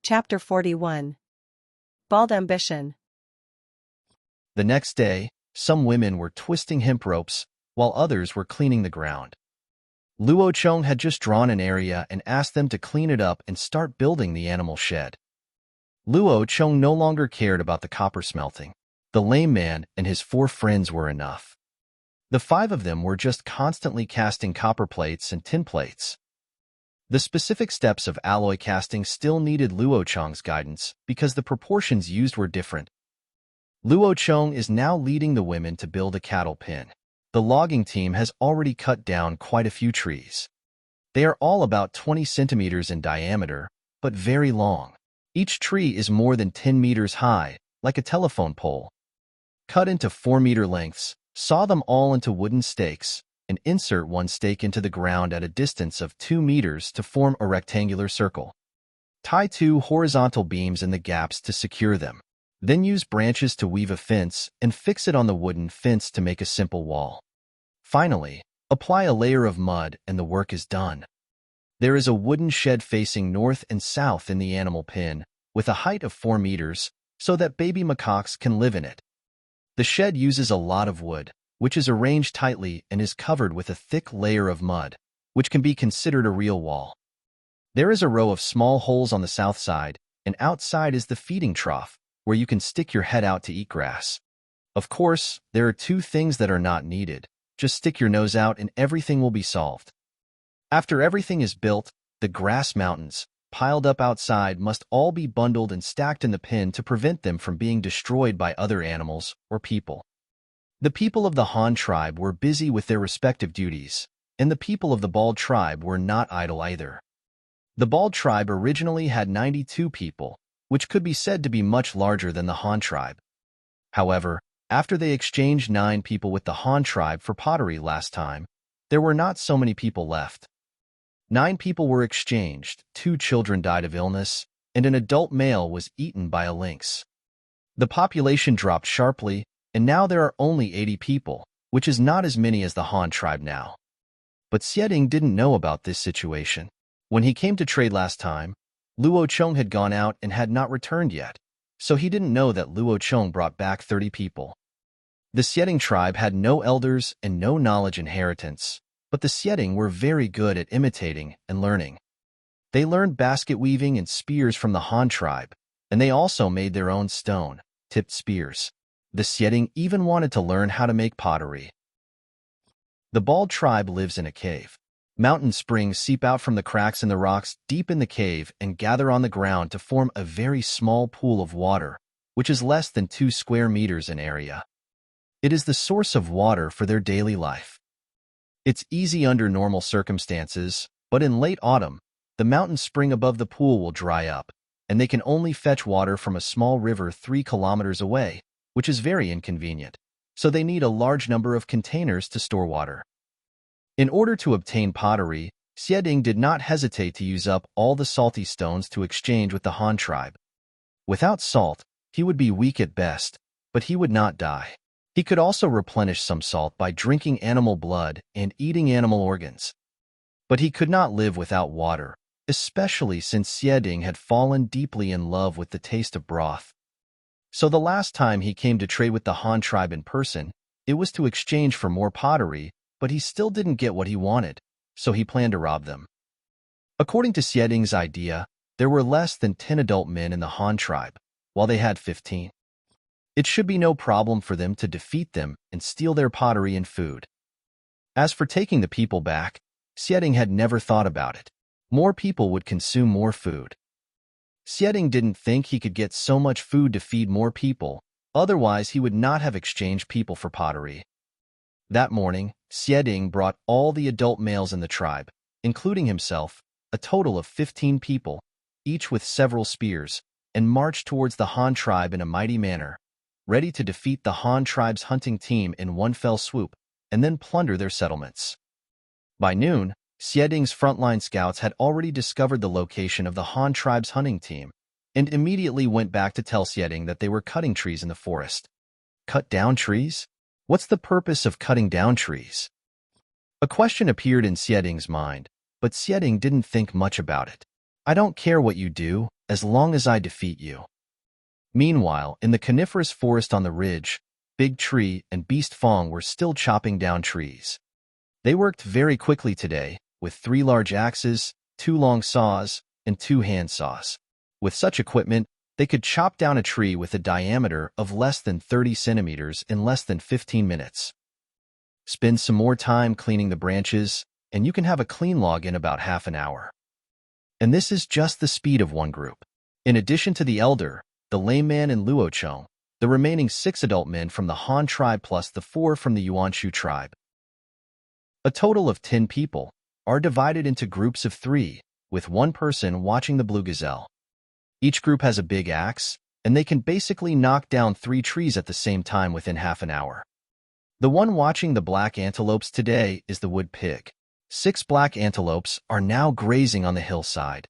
Chapter 41. Bald Ambition. The next day, some women were twisting hemp ropes, while others were cleaning the ground. Luo Chong had just drawn an area and asked them to clean it up and start building the animal shed. Luo Chong no longer cared about the copper smelting. The lame man and his 4 friends were enough. The 5 of them were just constantly casting copper plates and tin plates. The specific steps of alloy casting still needed Luo Chong's guidance because the proportions used were different. Luo Chong is now leading the women to build a cattle pen. The logging team has already cut down quite a few trees. They are all about 20 centimeters in diameter, but very long. Each tree is more than 10 meters high, like a telephone pole. Cut into 4-meter lengths, saw them all into wooden stakes, and insert one stake into the ground at a distance of 2 meters to form a rectangular circle. Tie 2 horizontal beams in the gaps to secure them. Then use branches to weave a fence and fix it on the wooden fence to make a simple wall. Finally, apply a layer of mud and the work is done. There is a wooden shed facing north and south in the animal pen, with a height of 4 meters, so that baby macaques can live in it. The shed uses a lot of wood, which is arranged tightly and is covered with a thick layer of mud, which can be considered a real wall. There is a row of small holes on the south side, and outside is the feeding trough, where you can stick your head out to eat grass. Of course, there are 2 things that are not needed. Just stick your nose out and everything will be solved. After everything is built, the grass mountains, piled up outside, must all be bundled and stacked in the pen to prevent them from being destroyed by other animals or people. The people of the Han tribe were busy with their respective duties, and the people of the Bald tribe were not idle either. The Bald tribe originally had 92 people, which could be said to be much larger than the Han tribe. However, after they exchanged 9 people with the Han tribe for pottery last time, there were not so many people left. 9 people were exchanged, 2 children died of illness, and an adult male was eaten by a lynx. The population dropped sharply, and now there are only 80 people, which is not as many as the Han tribe now. But Xieding didn't know about this situation. When he came to trade last time, Luo Chong had gone out and had not returned yet, so he didn't know that Luo Chong brought back 30 people. The Xieding tribe had no elders and no knowledge inheritance, but the Xieding were very good at imitating and learning. They learned basket weaving and spears from the Han tribe, and they also made their own stone-tipped spears. The Xieding even wanted to learn how to make pottery. The Bald tribe lives in a cave. Mountain springs seep out from the cracks in the rocks deep in the cave and gather on the ground to form a very small pool of water, which is less than 2 square meters in area. It is the source of water for their daily life. It's easy under normal circumstances, but in late autumn, the mountain spring above the pool will dry up, and they can only fetch water from a small river 3 kilometers away, which is very inconvenient, so they need a large number of containers to store water. In order to obtain pottery, Xieding did not hesitate to use up all the salty stones to exchange with the Han tribe. Without salt, he would be weak at best, but he would not die. He could also replenish some salt by drinking animal blood and eating animal organs. But he could not live without water, especially since Xieding had fallen deeply in love with the taste of broth. So the last time he came to trade with the Han tribe in person, it was to exchange for more pottery, but he still didn't get what he wanted, so he planned to rob them. According to Xieding's idea, there were less than 10 adult men in the Han tribe, while they had 15. It should be no problem for them to defeat them and steal their pottery and food. As for taking the people back, Xieding had never thought about it. More people would consume more food. Xieding didn't think he could get so much food to feed more people, otherwise he would not have exchanged people for pottery. That morning, Xieding brought all the adult males in the tribe, including himself, a total of 15 people, each with several spears, and marched towards the Han tribe in a mighty manner, ready to defeat the Han tribe's hunting team in one fell swoop, and then plunder their settlements. By noon, Xieding's frontline scouts had already discovered the location of the Han tribe's hunting team, and immediately went back to tell Xieding that they were cutting trees in the forest. Cut down trees? What's the purpose of cutting down trees? A question appeared in Xieding's mind, but Xieding didn't think much about it. I don't care what you do, as long as I defeat you." Meanwhile, in the coniferous forest on the ridge, Big Tree and Beast Fong were still chopping down trees. They worked very quickly today, with 3 large axes, 2 long saws, and 2 hand saws. With such equipment, they could chop down a tree with a diameter of less than 30 centimeters in less than 15 minutes. Spend some more time cleaning the branches, and you can have a clean log in about half an hour. And this is just the speed of one group. In addition to the elder, the lame man and Luo Chong, the remaining 6 adult men from the Han tribe plus the 4 from the Yuanshu tribe. A total of 10 people are divided into groups of 3, with one person watching the blue gazelle. Each group has a big axe, and they can basically knock down 3 trees at the same time within half an hour. The one watching the black antelopes today is the wood pig. 6 black antelopes are now grazing on the hillside.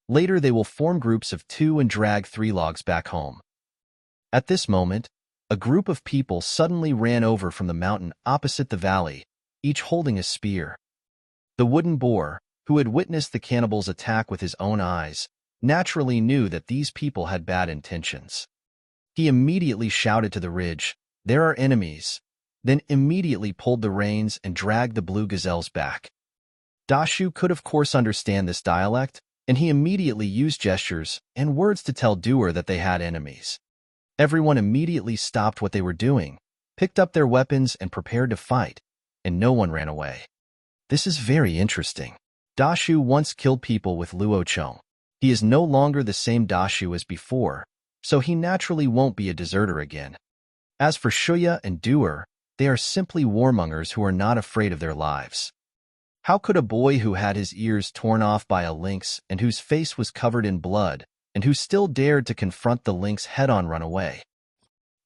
Later they will form groups of 2 and drag 3 logs back home. At this moment, a group of people suddenly ran over from the mountain opposite the valley, each holding a spear. The wooden boar, who had witnessed the cannibals' attack with his own eyes, naturally knew that these people had bad intentions. He immediately shouted to the ridge, "There are enemies," then immediately pulled the reins and dragged the blue gazelles back. Dashu could of course understand this dialect, and he immediately used gestures and words to tell Doer that they had enemies. Everyone immediately stopped what they were doing, picked up their weapons and prepared to fight, and no one ran away. This is very interesting. Dashu once killed people with Luo Chong. He is no longer the same Dashu as before, so he naturally won't be a deserter again. As for Shuya and Doer, they are simply warmongers who are not afraid of their lives. How could a boy who had his ears torn off by a lynx and whose face was covered in blood, and who still dared to confront the lynx head-on run away?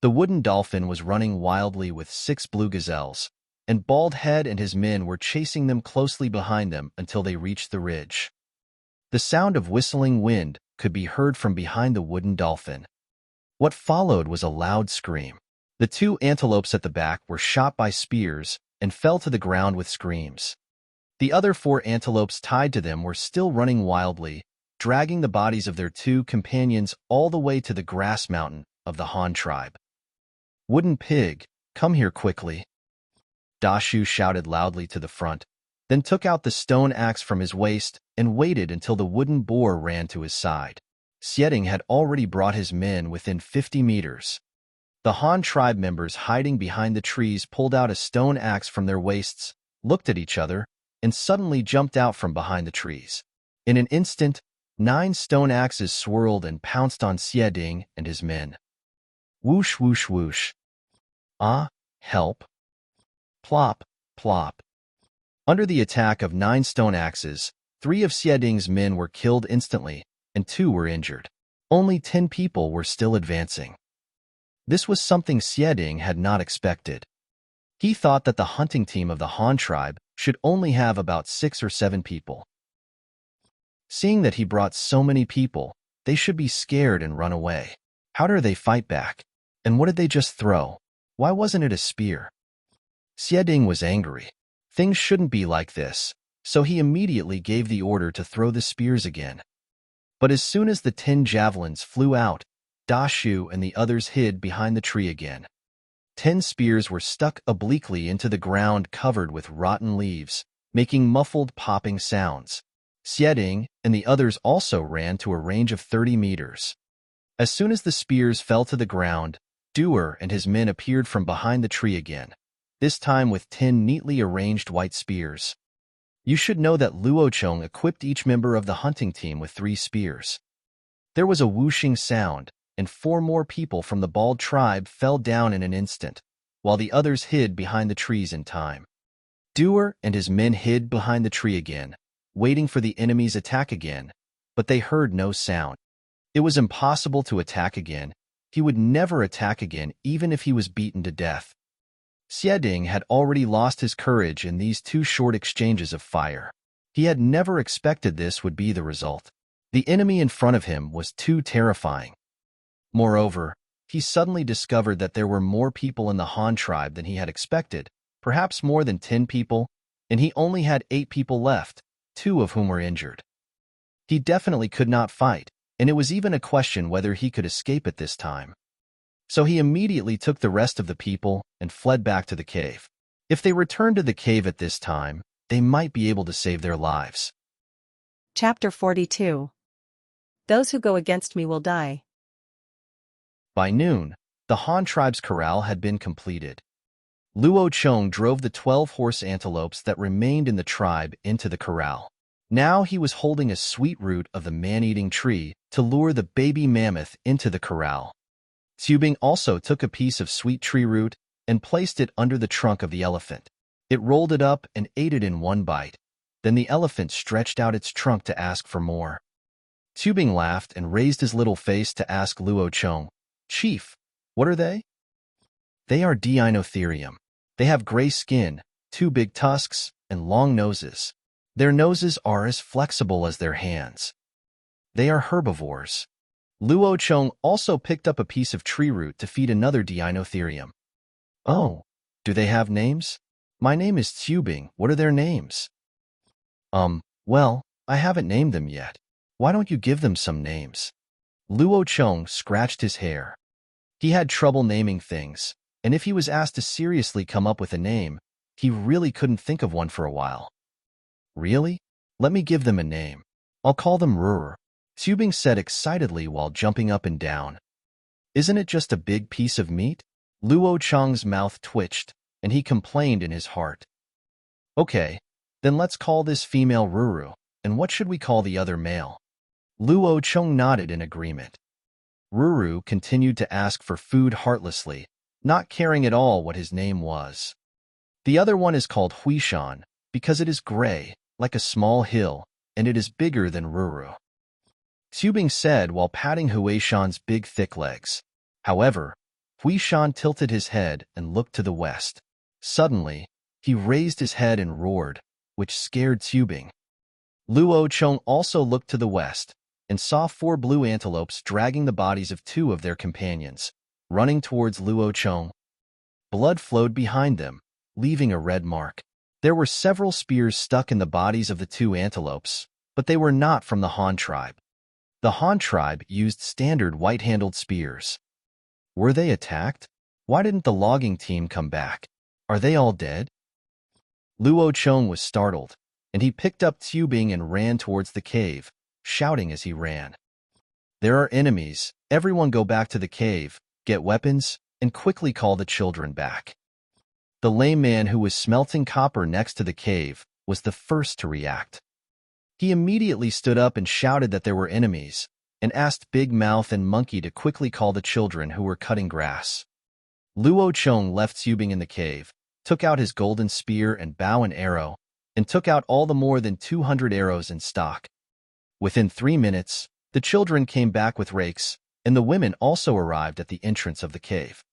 The wooden dolphin was running wildly with 6 blue gazelles, and Bald Head and his men were chasing them closely behind them until they reached the ridge. The sound of whistling wind could be heard from behind the wooden dolphin. What followed was a loud scream. The 2 antelopes at the back were shot by spears and fell to the ground with screams. The other 4 antelopes tied to them were still running wildly, dragging the bodies of their 2 companions all the way to the grass mountain of the Han tribe. "Wooden pig, come here quickly." Dashu shouted loudly to the front, then took out the stone axe from his waist and waited until the wooden boar ran to his side. Xieding had already brought his men within 50 meters. The Han tribe members hiding behind the trees pulled out a stone axe from their waists, looked at each other, and suddenly jumped out from behind the trees. In an instant, 9 stone axes swirled and pounced on Xieding and his men. Whoosh, whoosh, whoosh. Ah, help. Plop, plop. Under the attack of 9 stone axes, 3 of Xieding's men were killed instantly, and 2 were injured. Only 10 people were still advancing. This was something Xieding had not expected. He thought that the hunting team of the Han tribe should only have about 6 or 7 people. Seeing that he brought so many people, they should be scared and run away. How dare they fight back? And what did they just throw? Why wasn't it a spear? Xieding was angry. Things shouldn't be like this, so he immediately gave the order to throw the spears again. But as soon as the 10 javelins flew out, Dashu and the others hid behind the tree again. 10 spears were stuck obliquely into the ground covered with rotten leaves, making muffled popping sounds. Xieding and the others also ran to a range of 30 meters. As soon as the spears fell to the ground, Doer and his men appeared from behind the tree again, this time with 10 neatly arranged white spears. You should know that Luo Chong equipped each member of the hunting team with 3 spears. There was a whooshing sound, and 4 more people from the Bald tribe fell down in an instant, while the others hid behind the trees in time. Doer and his men hid behind the tree again, waiting for the enemy's attack again, but they heard no sound. It was impossible to attack again. He would never attack again even if he was beaten to death. Xieding had already lost his courage in these 2 short exchanges of fire. He had never expected this would be the result. The enemy in front of him was too terrifying. Moreover, he suddenly discovered that there were more people in the Han tribe than he had expected, perhaps more than 10 people, and he only had 8 people left, 2 of whom were injured. He definitely could not fight, and it was even a question whether he could escape at this time. So he immediately took the rest of the people and fled back to the cave. If they returned to the cave at this time, they might be able to save their lives. Chapter 42. Those who go against me will die. By noon, the Han tribe's corral had been completed. Luo Chong drove the 12 horse antelopes that remained in the tribe into the corral. Now he was holding a sweet root of the man-eating tree to lure the baby mammoth into the corral. Tubing also took a piece of sweet tree root and placed it under the trunk of the elephant. It rolled it up and ate it in one bite. Then the elephant stretched out its trunk to ask for more. Tubing laughed and raised his little face to ask Luo Chong, "Chief, what are they?" "They are Deinotherium. They have gray skin, 2 big tusks, and long noses. Their noses are as flexible as their hands. They are herbivores." Luo Chong also picked up a piece of tree root to feed another Deinotherium. "Oh, do they have names? My name is Tubing. What are their names?" Well, I haven't named them yet. Why don't you give them some names?" Luo Chong scratched his hair. He had trouble naming things, and if he was asked to seriously come up with a name, he really couldn't think of one for a while. "Really? Let me give them a name. I'll call them Rur," Tubing said excitedly while jumping up and down. "Isn't it just a big piece of meat?" Luo Chong's mouth twitched, and he complained in his heart. "Okay, then let's call this female Ruru, and what should we call the other male?" Luo Chong nodded in agreement. Ruru continued to ask for food heartlessly, not caring at all what his name was. "The other one is called Huishan, because it is gray, like a small hill, and it is bigger than Ruru," Tubing said while patting Huishan's big thick legs. However, Huishan tilted his head and looked to the west. Suddenly, he raised his head and roared, which scared Tubing. Luo Chong also looked to the west and saw 4 blue antelopes dragging the bodies of 2 of their companions, running towards Luo Chong. Blood flowed behind them, leaving a red mark. There were several spears stuck in the bodies of the 2 antelopes, but they were not from the Han tribe. The Han tribe used standard white-handled spears. Were they attacked? Why didn't the logging team come back? Are they all dead? Luo Chong was startled, and he picked up Tubing and ran towards the cave, shouting as he ran. "There are enemies. Everyone go back to the cave, get weapons, and quickly call the children back." The lame man who was smelting copper next to the cave was the first to react. He immediately stood up and shouted that there were enemies, and asked Big Mouth and Monkey to quickly call the children who were cutting grass. Luo Chong left Tubing in the cave, took out his golden spear and bow and arrow, and took out all the more than 200 arrows in stock. Within 3 minutes, the children came back with rakes, and the women also arrived at the entrance of the cave.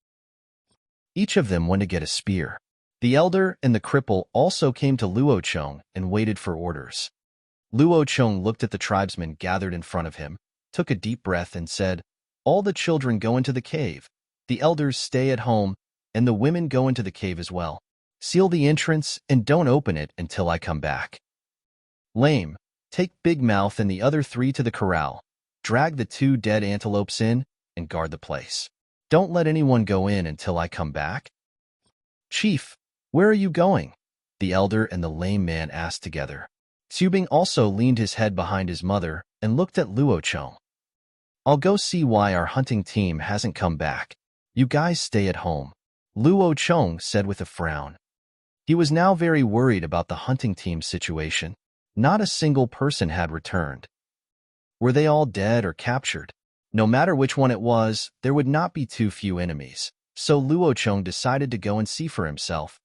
Each of them went to get a spear. The elder and the cripple also came to Luo Chong and waited for orders. Luo Chong looked at the tribesmen gathered in front of him, took a deep breath and said, "All the children go into the cave, the elders stay at home, and the women go into the cave as well. Seal the entrance and don't open it until I come back. Lame, take Big Mouth and the other 3 to the corral, drag the 2 dead antelopes in, and guard the place. Don't let anyone go in until I come back." "Chief, where are you going?" the elder and the lame man asked together. Tubing also leaned his head behind his mother and looked at Luo Chong. "I'll go see why our hunting team hasn't come back. You guys stay at home," Luo Chong said with a frown. He was now very worried about the hunting team's situation. Not a single person had returned. Were they all dead or captured? No matter which one it was, there would not be too few enemies, so Luo Chong decided to go and see for himself.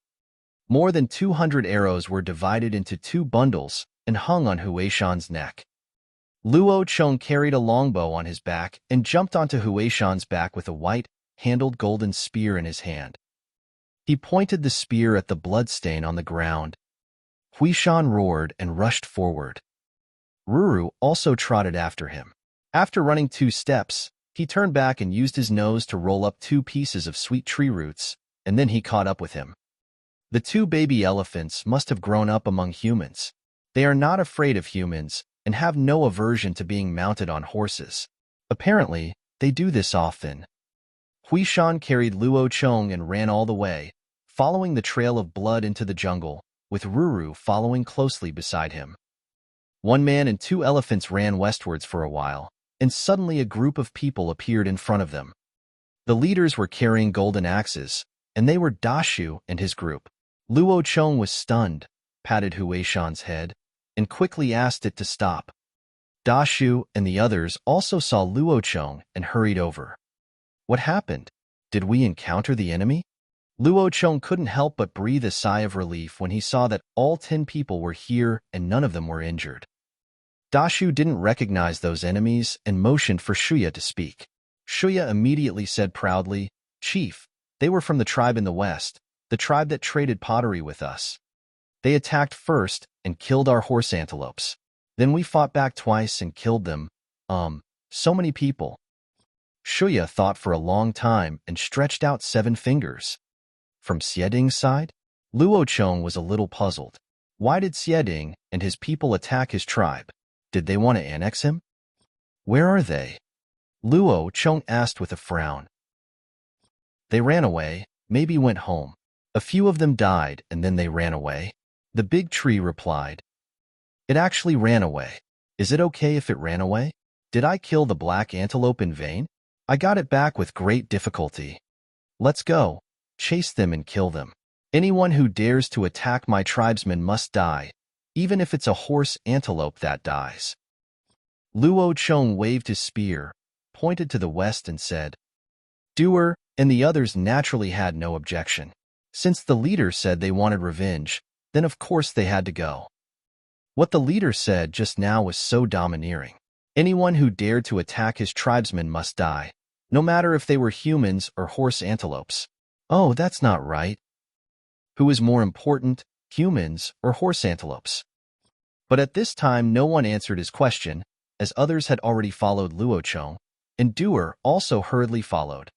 More than 200 arrows were divided into 2 bundles and hung on Huishan's neck. Luo Chong carried a longbow on his back and jumped onto Huishan's back with a white-handled golden spear in his hand. He pointed the spear at the bloodstain on the ground. Huishan roared and rushed forward. Ruru also trotted after him. After running 2 steps, he turned back and used his nose to roll up 2 pieces of sweet tree roots, and then he caught up with him. The 2 baby elephants must have grown up among humans. They are not afraid of humans, and have no aversion to being mounted on horses. Apparently, they do this often. Huishan carried Luo Chong and ran all the way, following the trail of blood into the jungle, with Ruru following closely beside him. One man and 2 elephants ran westwards for a while, and suddenly a group of people appeared in front of them. The leaders were carrying golden axes, and they were Dashu and his group. Luo Chong was stunned, patted Huishan's head, and quickly asked it to stop. Dashu and the others also saw Luo Chong and hurried over. What happened? Did we encounter the enemy? Luo Chong couldn't help but breathe a sigh of relief when he saw that all 10 people were here and none of them were injured. Dashu didn't recognize those enemies and motioned for Shuya to speak. Shuya immediately said proudly, "Chief, they were from the tribe in the west, the tribe that traded pottery with us. They attacked first and killed our horse antelopes. Then we fought back twice and killed them. So many people." Shuya thought for a long time and stretched out 7 fingers. From Xieding's side? Luo Chong was a little puzzled. Why did Xieding and his people attack his tribe? Did they want to annex him? Where are they? Luo Chong asked with a frown. They ran away, maybe went home. A few of them died and then they ran away. The big tree replied. It actually ran away. Is it okay if it ran away? Did I kill the black antelope in vain? I got it back with great difficulty. Let's go. Chase them and kill them. Anyone who dares to attack my tribesmen must die, even if it's a horse antelope that dies. Luo Chong waved his spear, pointed to the west and said, "Doer," and the others naturally had no objection. Since the leader said they wanted revenge, then of course they had to go. What the leader said just now was so domineering. Anyone who dared to attack his tribesmen must die, no matter if they were humans or horse antelopes. Oh, that's not right. Who is more important, humans or horse antelopes? But at this time no one answered his question, as others had already followed Luo Chong, and Doer also hurriedly followed.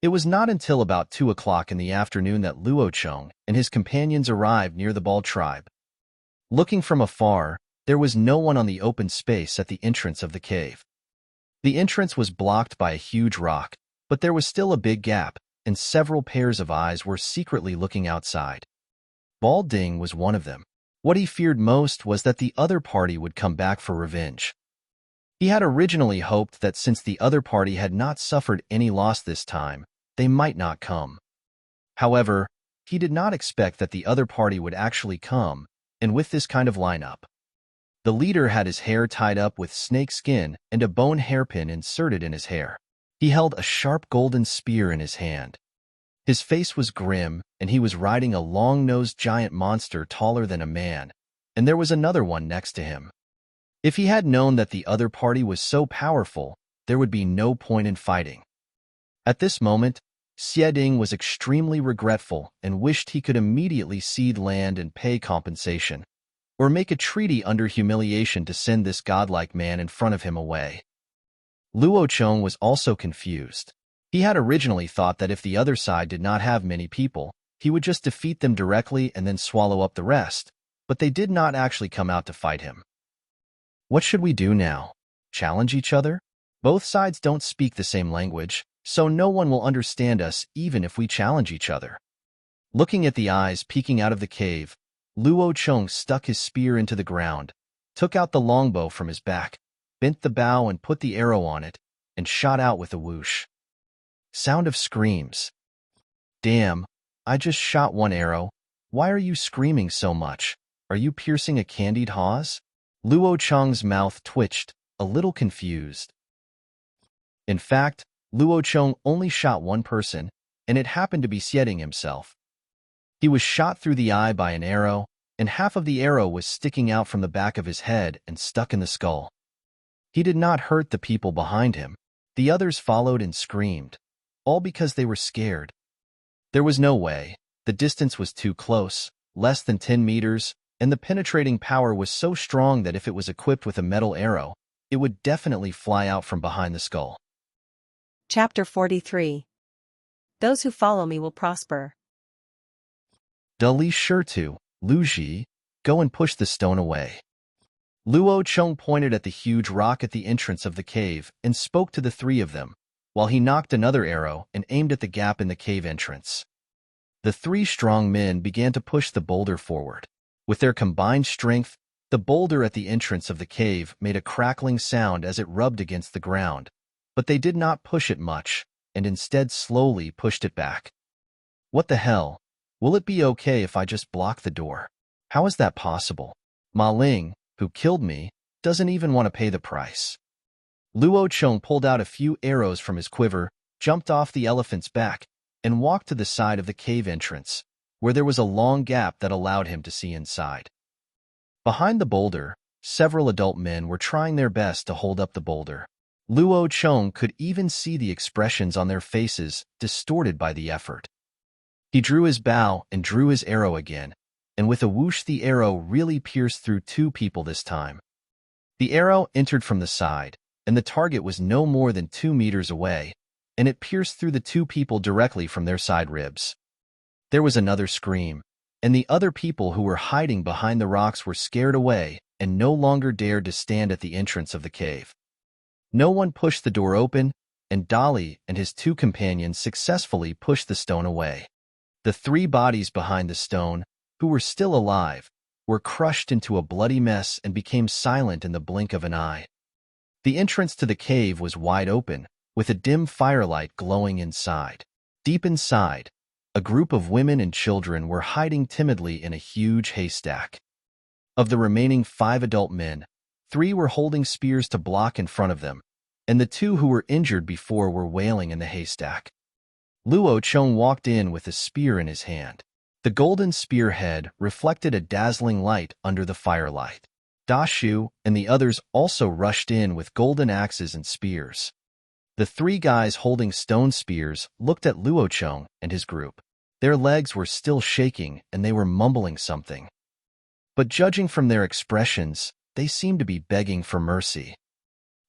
It was not until about 2 o'clock in the afternoon that Luo Chong and his companions arrived near the Bald tribe. Looking from afar, there was no one on the open space at the entrance of the cave. The entrance was blocked by a huge rock, but there was still a big gap, and several pairs of eyes were secretly looking outside. Bald Ding was one of them. What he feared most was that the other party would come back for revenge. He had originally hoped that since the other party had not suffered any loss this time, they might not come. However, he did not expect that the other party would actually come, and with this kind of lineup. The leader had his hair tied up with snake skin and a bone hairpin inserted in his hair. He held a sharp golden spear in his hand. His face was grim, and he was riding a long-nosed giant monster taller than a man, and there was another one next to him. If he had known that the other party was so powerful, there would be no point in fighting. At this moment, Xieding was extremely regretful and wished he could immediately cede land and pay compensation, or make a treaty under humiliation to send this godlike man in front of him away. Luo Chong was also confused. He had originally thought that if the other side did not have many people, he would just defeat them directly and then swallow up the rest, but they did not actually come out to fight him. What should we do now? Challenge each other? Both sides don't speak the same language, so no one will understand us even if we challenge each other. Looking at the eyes peeking out of the cave, Luo Chong stuck his spear into the ground, took out the longbow from his back, bent the bow and put the arrow on it, and shot out with a whoosh. Sound of screams. Damn, I just shot one arrow. Why are you screaming so much? Are you piercing a candied hawse? Luo Chong's mouth twitched, a little confused. In fact, Luo Chong only shot one person, and it happened to be Xieding himself. He was shot through the eye by an arrow, and half of the arrow was sticking out from the back of his head and stuck in the skull. He did not hurt the people behind him. The others followed and screamed, all because they were scared. There was no way. The distance was too close, less than 10 meters, and the penetrating power was so strong that if it was equipped with a metal arrow, it would definitely fly out from behind the skull. Chapter 43. Those who follow me will prosper. Li sure to, Lu Ji, go and push the stone away. Luo Cheng pointed at the huge rock at the entrance of the cave and spoke to the three of them, while he knocked another arrow and aimed at the gap in the cave entrance. The three strong men began to push the boulder forward. With their combined strength, the boulder at the entrance of the cave made a crackling sound as it rubbed against the ground, but they did not push it much, and instead slowly pushed it back. What the hell? Will it be okay if I just block the door? How is that possible? Ma Ling, who killed me, doesn't even want to pay the price. Luo Cheng pulled out a few arrows from his quiver, jumped off the elephant's back, and walked to the side of the cave entrance, where there was a long gap that allowed him to see inside. Behind the boulder, several adult men were trying their best to hold up the boulder. Luo Cheng could even see the expressions on their faces distorted by the effort. He drew his bow and drew his arrow again, and with a whoosh the arrow really pierced through two people this time. The arrow entered from the side, and the target was no more than 2 meters away, and it pierced through the two people directly from their side ribs. There was another scream, and the other people who were hiding behind the rocks were scared away and no longer dared to stand at the entrance of the cave. No one pushed the door open, and Dali and his two companions successfully pushed the stone away. The three bodies behind the stone, who were still alive, were crushed into a bloody mess and became silent in the blink of an eye. The entrance to the cave was wide open, with a dim firelight glowing inside. Deep inside, a group of women and children were hiding timidly in a huge haystack. Of the remaining 5 adult men, 3 were holding spears to block in front of them, and the 2 who were injured before were wailing in the haystack. Luo Cheng walked in with a spear in his hand. The golden spearhead reflected a dazzling light under the firelight. Da Shu and the others also rushed in with golden axes and spears. The 3 guys holding stone spears looked at Luo Cheng and his group. Their legs were still shaking and they were mumbling something. But judging from their expressions, they seemed to be begging for mercy.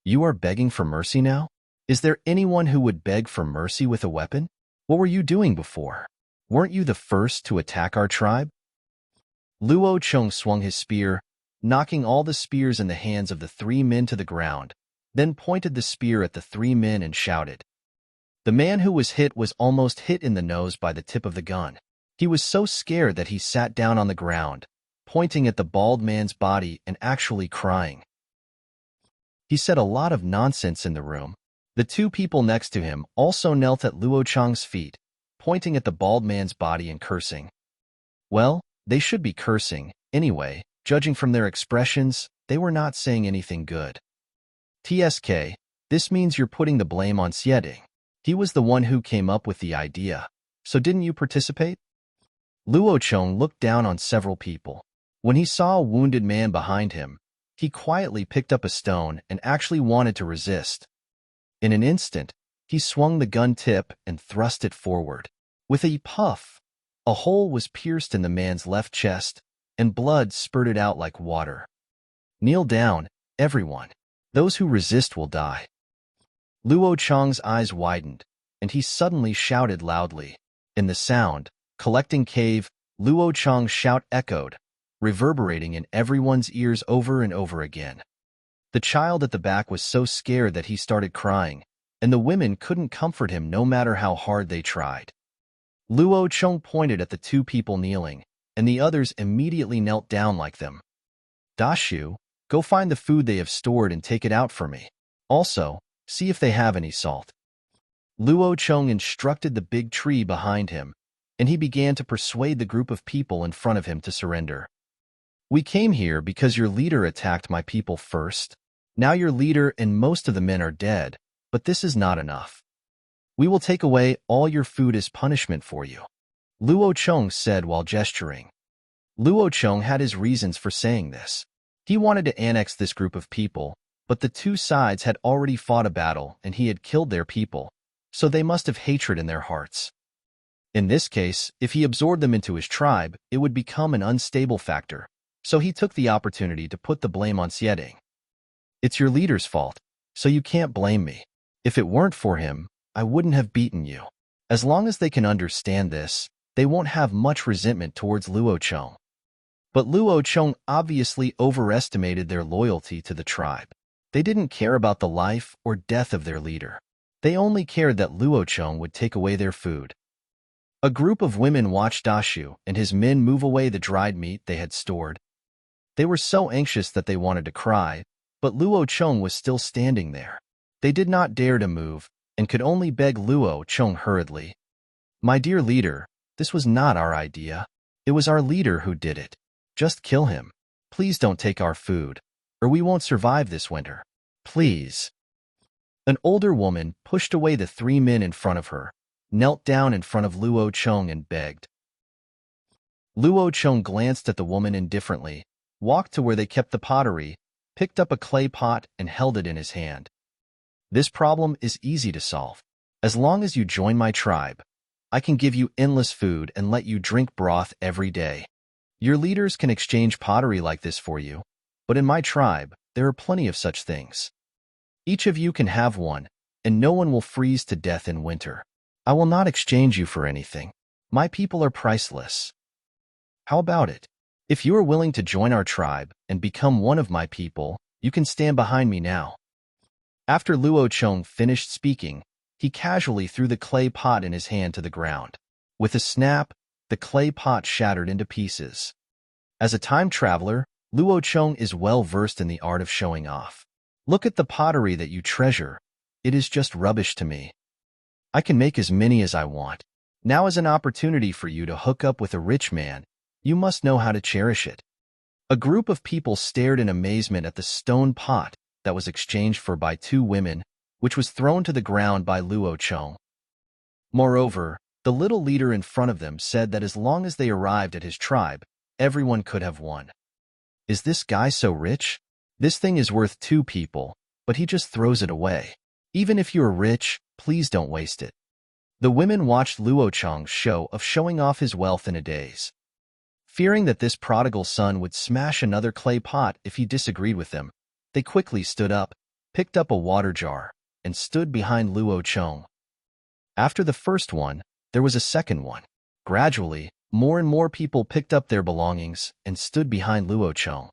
You are begging for mercy now? Is there anyone who would beg for mercy with a weapon? What were you doing before? Weren't you the first to attack our tribe? Luo Cheng swung his spear, knocking all the spears in the hands of the 3 men to the ground, then pointed the spear at the 3 men and shouted. The man who was hit was almost hit in the nose by the tip of the gun. He was so scared that he sat down on the ground, pointing at the bald man's body and actually crying. He said a lot of nonsense in the room. The 2 people next to him also knelt at Luo Cheng's feet, pointing at the bald man's body and cursing. Well, they should be cursing. Anyway, judging from their expressions, they were not saying anything good. TSK, this means you're putting the blame on Xieding. He was the one who came up with the idea. So didn't you participate? Luo Cheng looked down on several people. When he saw a wounded man behind him, he quietly picked up a stone and actually wanted to resist. In an instant, he swung the gun tip and thrust it forward. With a puff, a hole was pierced in the man's left chest, and blood spurted out like water. Kneel down, everyone. Those who resist will die. Luo Cheng's eyes widened, and he suddenly shouted loudly. In the sound, collecting cave, Luo Cheng's shout echoed, reverberating in everyone's ears over and over again. The child at the back was so scared that he started crying, and the women couldn't comfort him no matter how hard they tried. Luo Cheng pointed at the 2 people kneeling, and the others immediately knelt down like them. Da Shu, go find the food they have stored and take it out for me. Also, see if they have any salt. Luo Cheng instructed the big tree behind him, and he began to persuade the group of people in front of him to surrender. We came here because your leader attacked my people first. Now your leader and most of the men are dead, but this is not enough. We will take away all your food as punishment for you, Luo Cheng said while gesturing. Luo Cheng had his reasons for saying this. He wanted to annex this group of people, but the 2 sides had already fought a battle and he had killed their people, so they must have hatred in their hearts. In this case, if he absorbed them into his tribe, it would become an unstable factor, so he took the opportunity to put the blame on Xieding. It's your leader's fault, so you can't blame me. If it weren't for him, I wouldn't have beaten you. As long as they can understand this, they won't have much resentment towards Luo Cheng. But Luo Chong obviously overestimated their loyalty to the tribe. They didn't care about the life or death of their leader. They only cared that Luo Chong would take away their food. A group of women watched Dashu and his men move away the dried meat they had stored. They were so anxious that they wanted to cry, but Luo Chong was still standing there. They did not dare to move and could only beg Luo Chong hurriedly. "My dear leader, this was not our idea. It was our leader who did it. Just kill him. Please don't take our food, or we won't survive this winter. Please." An older woman pushed away the 3 men in front of her, knelt down in front of Luo Chong and begged. Luo Chong glanced at the woman indifferently, walked to where they kept the pottery, picked up a clay pot and held it in his hand. "This problem is easy to solve. As long as you join my tribe, I can give you endless food and let you drink broth every day. Your leaders can exchange pottery like this for you, but in my tribe, there are plenty of such things. Each of you can have one, and no one will freeze to death in winter. I will not exchange you for anything. My people are priceless. How about it? If you are willing to join our tribe and become one of my people, you can stand behind me now." After Luo Chong finished speaking, he casually threw the clay pot in his hand to the ground. With a snap, the clay pot shattered into pieces. As a time traveler, Luo Chong is well versed in the art of showing off. "Look at the pottery that you treasure. It is just rubbish to me. I can make as many as I want. Now is an opportunity for you to hook up with a rich man. You must know how to cherish it." A group of people stared in amazement at the stone pot that was exchanged for by 2 women, which was thrown to the ground by Luo Chong. Moreover, the little leader in front of them said that as long as they arrived at his tribe, everyone could have one. "Is this guy so rich? This thing is worth 2 people, but he just throws it away. Even if you are rich, please don't waste it." The women watched Luo Chong's show of showing off his wealth in a daze. Fearing that this prodigal son would smash another clay pot if he disagreed with them, they quickly stood up, picked up a water jar, and stood behind Luo Chong. After the first one, there was a second one. Gradually, more and more people picked up their belongings and stood behind Luo Chong.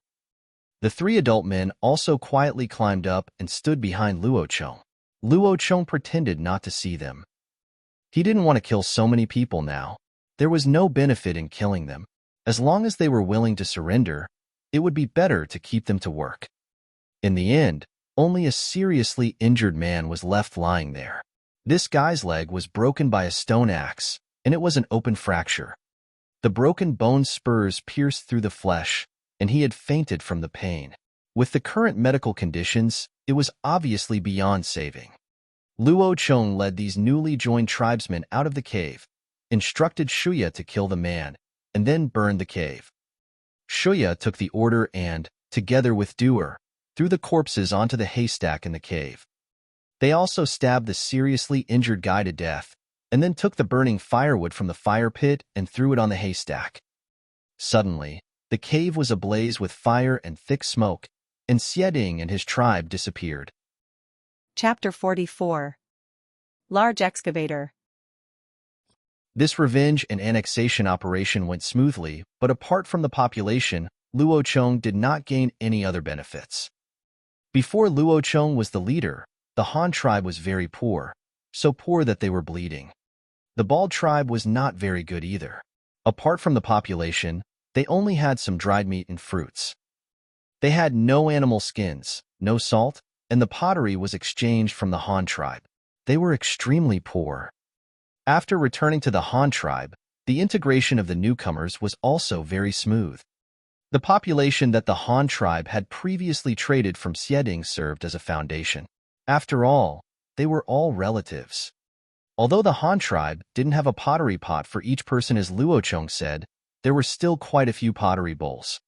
The 3 adult men also quietly climbed up and stood behind Luo Chong. Luo Chong pretended not to see them. He didn't want to kill so many people now. There was no benefit in killing them. As long as they were willing to surrender, it would be better to keep them to work. In the end, only a seriously injured man was left lying there. This guy's leg was broken by a stone axe, and it was an open fracture. The broken bone spurs pierced through the flesh, and he had fainted from the pain. With the current medical conditions, it was obviously beyond saving. Luo Chong led these newly joined tribesmen out of the cave, instructed Shuya to kill the man, and then burned the cave. Shuya took the order and, together with Duer, threw the corpses onto the haystack in the cave. They also stabbed the seriously injured guy to death, and then took the burning firewood from the fire pit and threw it on the haystack. Suddenly, the cave was ablaze with fire and thick smoke, and Xieding and his tribe disappeared. Chapter 44. Large Excavator. This revenge and annexation operation went smoothly, but apart from the population, Luo Chong did not gain any other benefits. Before Luo Chong was the leader, the Han tribe was very poor, so poor that they were bleeding. The Bald tribe was not very good either. Apart from the population, they only had some dried meat and fruits. They had no animal skins, no salt, and the pottery was exchanged from the Han tribe. They were extremely poor. After returning to the Han tribe, the integration of the newcomers was also very smooth. The population that the Han tribe had previously traded from Xieding served as a foundation. After all, they were all relatives. Although the Han tribe didn't have a pottery pot for each person as Luo Chong said, there were still quite a few pottery bowls.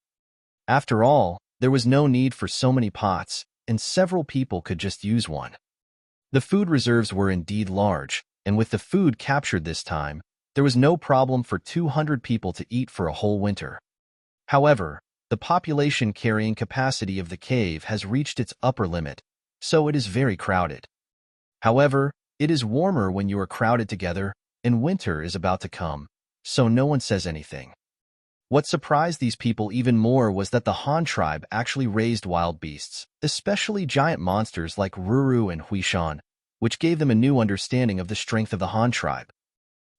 After all, there was no need for so many pots, and several people could just use one. The food reserves were indeed large, and with the food captured this time, there was no problem for 200 people to eat for a whole winter. However, the population carrying capacity of the cave has reached its upper limit, so it is very crowded. However, it is warmer when you are crowded together, and winter is about to come, so no one says anything. What surprised these people even more was that the Han tribe actually raised wild beasts, especially giant monsters like Ruru and Huishan, which gave them a new understanding of the strength of the Han tribe.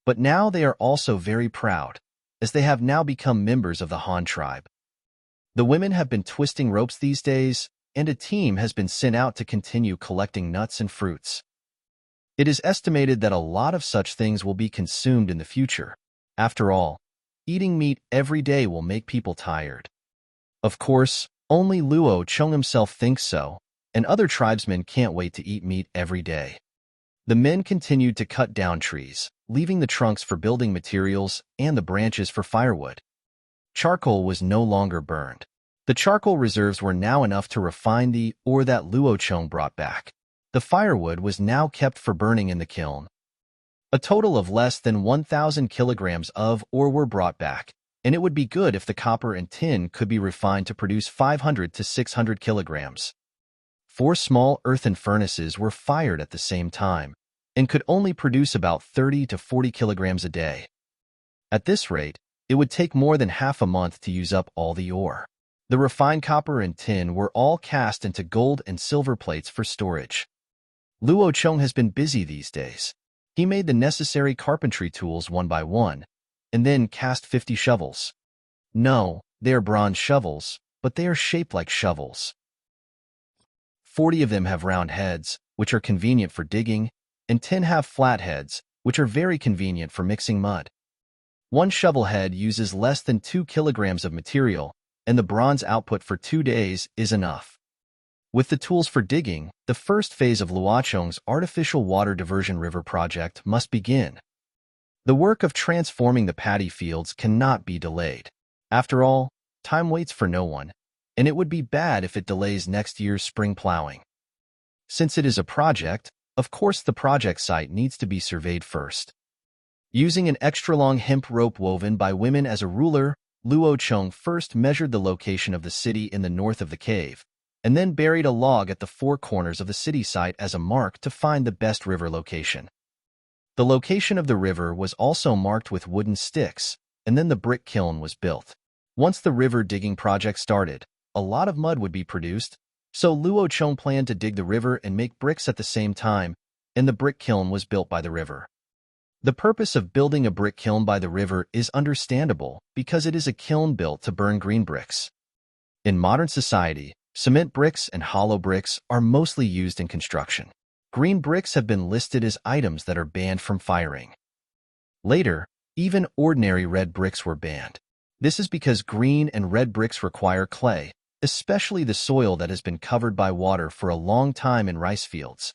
But now they are also very proud, as they have now become members of the Han tribe. The women have been twisting ropes these days, and a team has been sent out to continue collecting nuts and fruits. It is estimated that a lot of such things will be consumed in the future. After all, eating meat every day will make people tired. Of course, only Luo Cheng himself thinks so, and other tribesmen can't wait to eat meat every day. The men continued to cut down trees, leaving the trunks for building materials and the branches for firewood. Charcoal was no longer burned. The charcoal reserves were now enough to refine the ore that Luo Cheng brought back. The firewood was now kept for burning in the kiln. A total of less than 1,000 kilograms of ore were brought back, and it would be good if the copper and tin could be refined to produce 500 to 600 kilograms. 4 small earthen furnaces were fired at the same time, and could only produce about 30 to 40 kilograms a day. At this rate, it would take more than half a month to use up all the ore. The refined copper and tin were all cast into gold and silver plates for storage. Luo Cheng has been busy these days. He made the necessary carpentry tools one by one, and then cast 50 shovels. No, they are bronze shovels, but they are shaped like shovels. 40 of them have round heads, which are convenient for digging, and 10 have flat heads, which are very convenient for mixing mud. One shovel head uses less than 2 kilograms of material, and the bronze output for 2 days is enough. With the tools for digging, the first phase of Luocheng's artificial water diversion river project must begin. The work of transforming the paddy fields cannot be delayed. After all, time waits for no one, and it would be bad if it delays next year's spring plowing. Since it is a project, of course the project site needs to be surveyed first. Using an extra-long hemp rope woven by women as a ruler, Luo Cheng first measured the location of the city in the north of the cave, and then buried a log at the 4 corners of the city site as a mark to find the best river location. The location of the river was also marked with wooden sticks, and then the brick kiln was built. Once the river digging project started, a lot of mud would be produced, so Luo Cheng planned to dig the river and make bricks at the same time, and the brick kiln was built by the river. The purpose of building a brick kiln by the river is understandable because it is a kiln built to burn green bricks. In modern society, cement bricks and hollow bricks are mostly used in construction. Green bricks have been listed as items that are banned from firing. Later, even ordinary red bricks were banned. This is because green and red bricks require clay, especially the soil that has been covered by water for a long time in rice fields.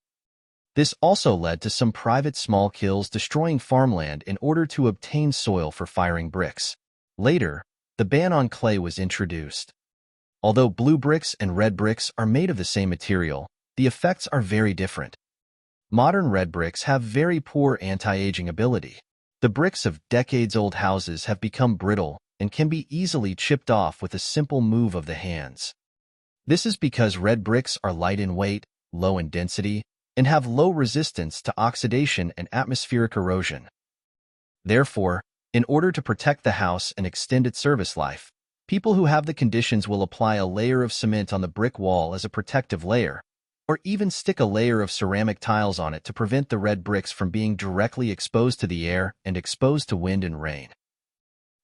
This also led to some private small kilns destroying farmland in order to obtain soil for firing bricks. Later, the ban on clay was introduced. Although blue bricks and red bricks are made of the same material, the effects are very different. Modern red bricks have very poor anti-aging ability. The bricks of decades-old houses have become brittle and can be easily chipped off with a simple move of the hands. This is because red bricks are light in weight, low in density, and have low resistance to oxidation and atmospheric erosion. Therefore, in order to protect the house and extend its service life, people who have the conditions will apply a layer of cement on the brick wall as a protective layer, or even stick a layer of ceramic tiles on it to prevent the red bricks from being directly exposed to the air and exposed to wind and rain.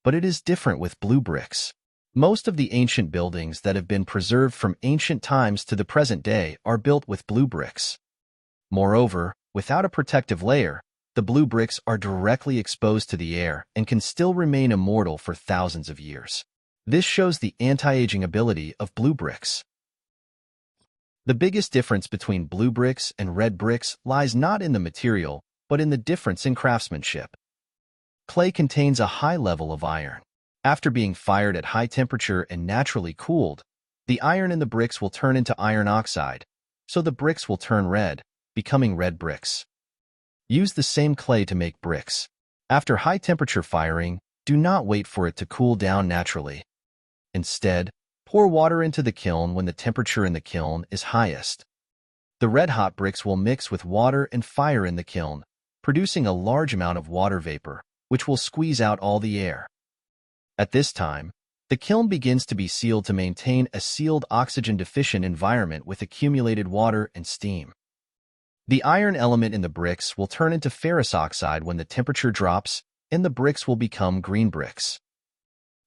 But it is different with blue bricks. Most of the ancient buildings that have been preserved from ancient times to the present day are built with blue bricks. Moreover, without a protective layer, the blue bricks are directly exposed to the air and can still remain immortal for thousands of years. This shows the anti-aging ability of blue bricks. The biggest difference between blue bricks and red bricks lies not in the material, but in the difference in craftsmanship. Clay contains a high level of iron. After being fired at high temperature and naturally cooled, the iron in the bricks will turn into iron oxide, so the bricks will turn red, becoming red bricks. Use the same clay to make bricks. After high-temperature firing, do not wait for it to cool down naturally. Instead, pour water into the kiln when the temperature in the kiln is highest. The red-hot bricks will mix with water and fire in the kiln, producing a large amount of water vapor, which will squeeze out all the air. At this time, the kiln begins to be sealed to maintain a sealed oxygen-deficient environment with accumulated water and steam. The iron element in the bricks will turn into ferrous oxide when the temperature drops, and the bricks will become green bricks.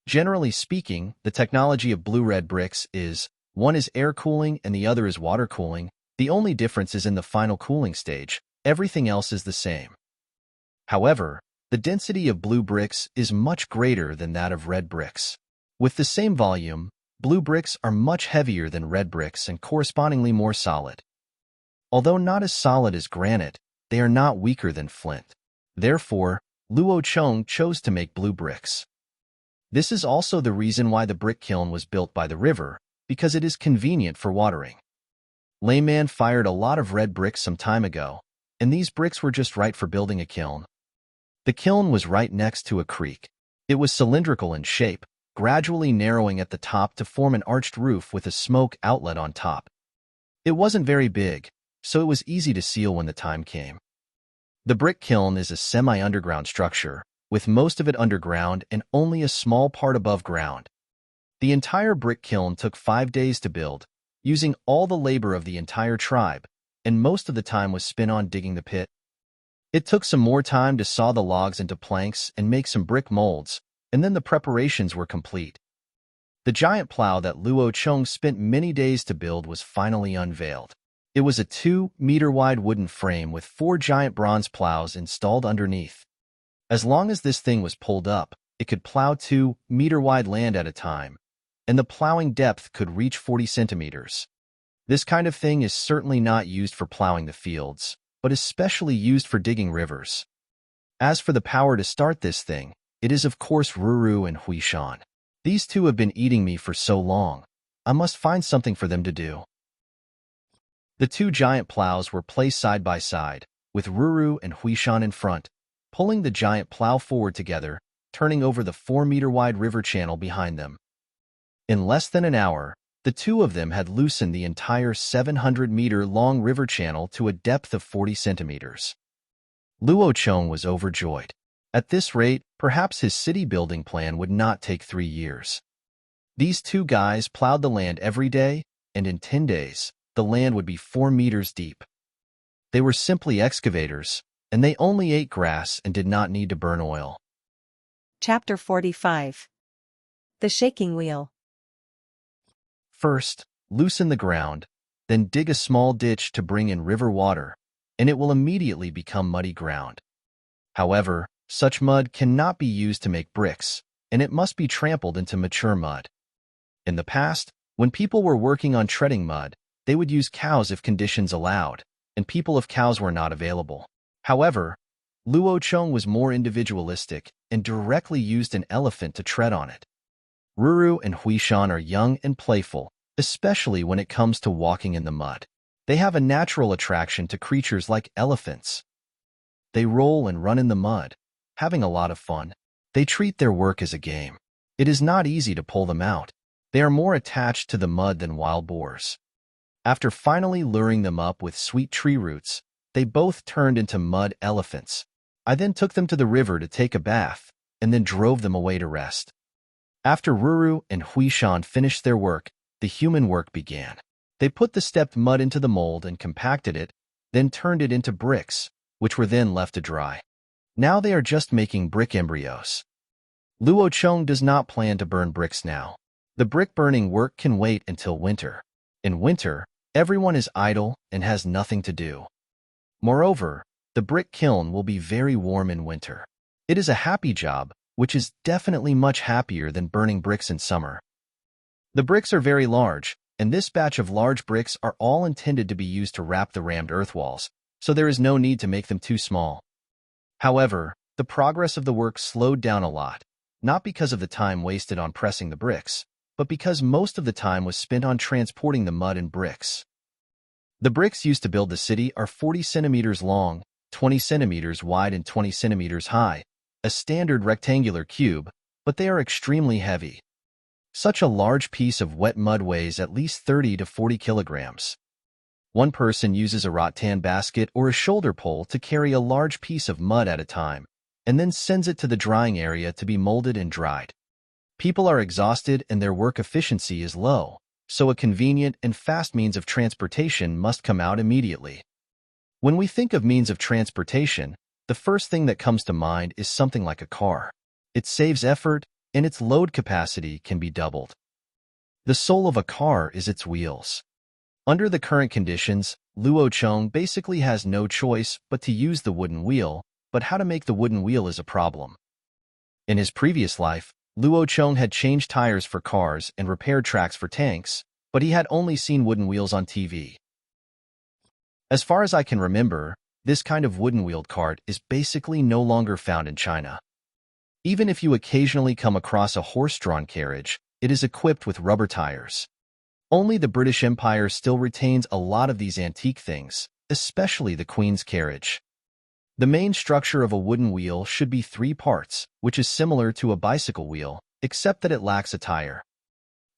Generally speaking, the technology of blue-red bricks is, one is air cooling and the other is water cooling. The only difference is in the final cooling stage. Everything else is the same. However, the density of blue bricks is much greater than that of red bricks. With the same volume, blue bricks are much heavier than red bricks and correspondingly more solid. Although not as solid as granite, they are not weaker than flint. Therefore, Luo Chong chose to make blue bricks. This is also the reason why the brick kiln was built by the river, because it is convenient for watering. Layman fired a lot of red bricks some time ago, and these bricks were just right for building a kiln. The kiln was right next to a creek. It was cylindrical in shape, gradually narrowing at the top to form an arched roof with a smoke outlet on top. It wasn't very big, so it was easy to seal when the time came. The brick kiln is a semi-underground structure, with most of it underground and only a small part above ground. The entire brick kiln took 5 days to build, using all the labor of the entire tribe, and most of the time was spent on digging the pit. It took some more time to saw the logs into planks and make some brick molds, and then the preparations were complete. The giant plow that Luo Chong spent many days to build was finally unveiled. It was a 2-meter-wide wooden frame with 4 giant bronze plows installed underneath. As long as this thing was pulled up, it could plow 2-meter-wide land at a time, and the plowing depth could reach 40 centimeters. This kind of thing is certainly not used for plowing the fields, but especially used for digging rivers. As for the power to start this thing, it is of course Ruru and Huishan. These two have been eating me for so long. I must find something for them to do. The 2 giant plows were placed side by side, with Ruru and Huishan in front, pulling the giant plow forward together, turning over the 4-meter-wide river channel behind them. In less than an hour, the two of them had loosened the entire 700-meter-long river channel to a depth of 40 centimeters. Luo Chong was overjoyed. At this rate, perhaps his city-building plan would not take 3 years. These 2 guys plowed the land every day, and in 10 days, the land would be 4 meters deep. They were simply excavators, and they only ate grass and did not need to burn oil. Chapter 45. The Shaking Wheel. First, loosen the ground, then dig a small ditch to bring in river water, and it will immediately become muddy ground. However, such mud cannot be used to make bricks, and it must be trampled into mature mud. In the past, when people were working on treading mud, they would use cows if conditions allowed, and people if cows were not available. However, Luo Chong was more individualistic and directly used an elephant to tread on it. Ruru and Huishan are young and playful, especially when it comes to walking in the mud. They have a natural attraction to creatures like elephants. They roll and run in the mud, having a lot of fun. They treat their work as a game. It is not easy to pull them out. They are more attached to the mud than wild boars. After finally luring them up with sweet tree roots, they both turned into mud elephants. I then took them to the river to take a bath, and then drove them away to rest. After Ruru and Huishan finished their work, the human work began. They put the stepped mud into the mold and compacted it, then turned it into bricks, which were then left to dry. Now they are just making brick embryos. Luo Chong does not plan to burn bricks now. The brick-burning work can wait until winter. In winter, everyone is idle and has nothing to do. Moreover, the brick kiln will be very warm in winter. It is a happy job, which is definitely much happier than burning bricks in summer. The bricks are very large, and this batch of large bricks are all intended to be used to wrap the rammed earth walls, so there is no need to make them too small. However, the progress of the work slowed down a lot, not because of the time wasted on pressing the bricks, but because most of the time was spent on transporting the mud and bricks. The bricks used to build the city are 40 centimeters long, 20 centimeters wide and 20 centimeters high, a standard rectangular cube, but they are extremely heavy. Such a large piece of wet mud weighs at least 30 to 40 kilograms. One person uses a rattan basket or a shoulder pole to carry a large piece of mud at a time, and then sends it to the drying area to be molded and dried. People are exhausted and their work efficiency is low, so a convenient and fast means of transportation must come out immediately. When we think of means of transportation, the first thing that comes to mind is something like a car. It saves effort, and its load capacity can be doubled. The soul of a car is its wheels. Under the current conditions, Luo Cheng basically has no choice but to use the wooden wheel, but how to make the wooden wheel is a problem. In his previous life, Luo Cheng had changed tires for cars and repaired tracks for tanks, but he had only seen wooden wheels on TV. As far as I can remember, this kind of wooden-wheeled cart is basically no longer found in China. Even if you occasionally come across a horse-drawn carriage, it is equipped with rubber tires. Only the British Empire still retains a lot of these antique things, especially the Queen's carriage. The main structure of a wooden wheel should be 3 parts, which is similar to a bicycle wheel, except that it lacks a tire.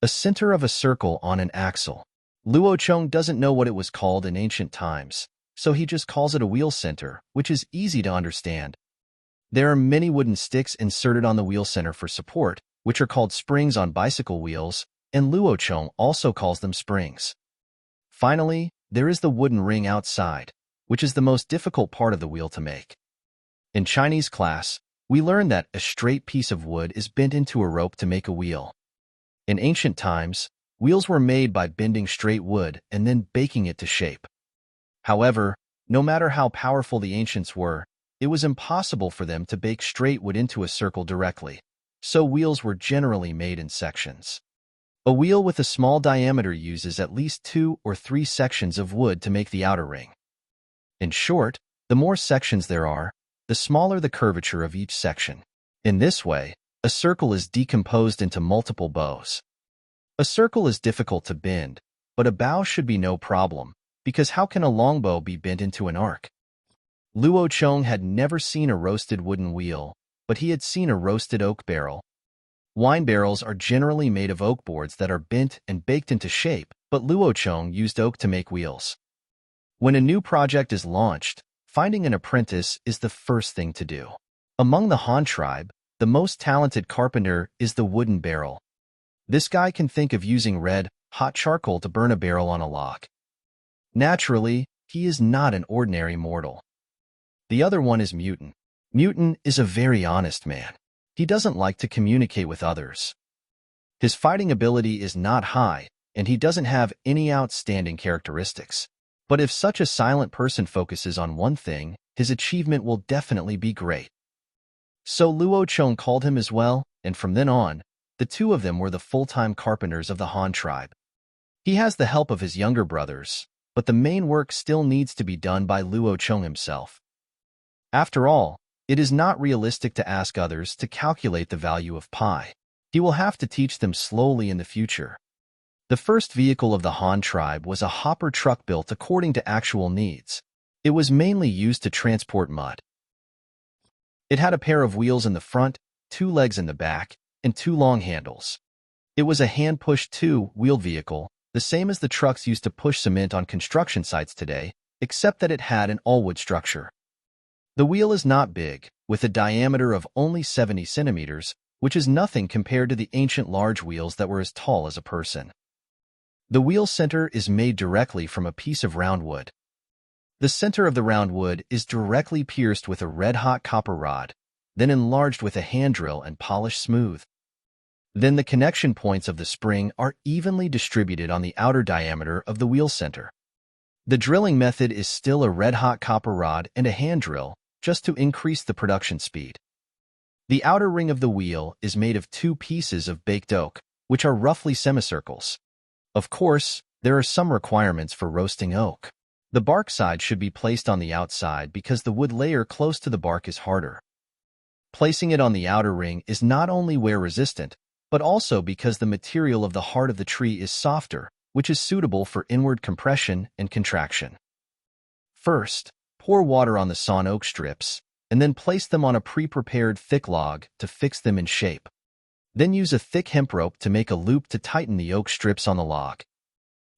A center of a circle on an axle. Luo Cheng doesn't know what it was called in ancient times, so he just calls it a wheel center, which is easy to understand. There are many wooden sticks inserted on the wheel center for support, which are called springs on bicycle wheels, and Luo Cheng also calls them springs. Finally, there is the wooden ring outside, which is the most difficult part of the wheel to make. In Chinese class, we learn that a straight piece of wood is bent into a rope to make a wheel. In ancient times, wheels were made by bending straight wood and then baking it to shape. However, no matter how powerful the ancients were, it was impossible for them to bake straight wood into a circle directly, so wheels were generally made in sections. A wheel with a small diameter uses at least 2 or 3 sections of wood to make the outer ring. In short, the more sections there are, the smaller the curvature of each section. In this way, a circle is decomposed into multiple bows. A circle is difficult to bend, but a bow should be no problem, because how can a long bow be bent into an arc? Luo Cheng had never seen a roasted wooden wheel, but he had seen a roasted oak barrel. Wine barrels are generally made of oak boards that are bent and baked into shape, but Luo Cheng used oak to make wheels. When a new project is launched, finding an apprentice is the first thing to do. Among the Han tribe, the most talented carpenter is the wooden barrel. This guy can think of using red, hot charcoal to burn a barrel on a log. Naturally, he is not an ordinary mortal. The other one is Mutant. Mutant is a very honest man. He doesn't like to communicate with others. His fighting ability is not high, and he doesn't have any outstanding characteristics. But if such a silent person focuses on one thing, his achievement will definitely be great. So Luo Cheng called him as well, and from then on, the two of them were the full-time carpenters of the Han tribe. He has the help of his younger brothers, but the main work still needs to be done by Luo Cheng himself. After all, it is not realistic to ask others to calculate the value of pi. He will have to teach them slowly in the future. The first vehicle of the Han tribe was a hopper truck built according to actual needs. It was mainly used to transport mud. It had a pair of wheels in the front, 2 legs in the back, and 2 long handles. It was a hand-pushed 2-wheeled vehicle, the same as the trucks used to push cement on construction sites today, except that it had an all-wood structure. The wheel is not big, with a diameter of only 70 centimeters, which is nothing compared to the ancient large wheels that were as tall as a person. The wheel center is made directly from a piece of round wood. The center of the round wood is directly pierced with a red-hot copper rod, then enlarged with a hand drill and polished smooth. Then the connection points of the spring are evenly distributed on the outer diameter of the wheel center. The drilling method is still a red-hot copper rod and a hand drill, just to increase the production speed. The outer ring of the wheel is made of 2 pieces of baked oak, which are roughly semicircles. Of course, there are some requirements for roasting oak. The bark side should be placed on the outside because the wood layer close to the bark is harder. Placing it on the outer ring is not only wear-resistant, but also because the material of the heart of the tree is softer, which is suitable for inward compression and contraction. First, pour water on the sawn oak strips, and then place them on a pre-prepared thick log to fix them in shape. Then use a thick hemp rope to make a loop to tighten the oak strips on the log.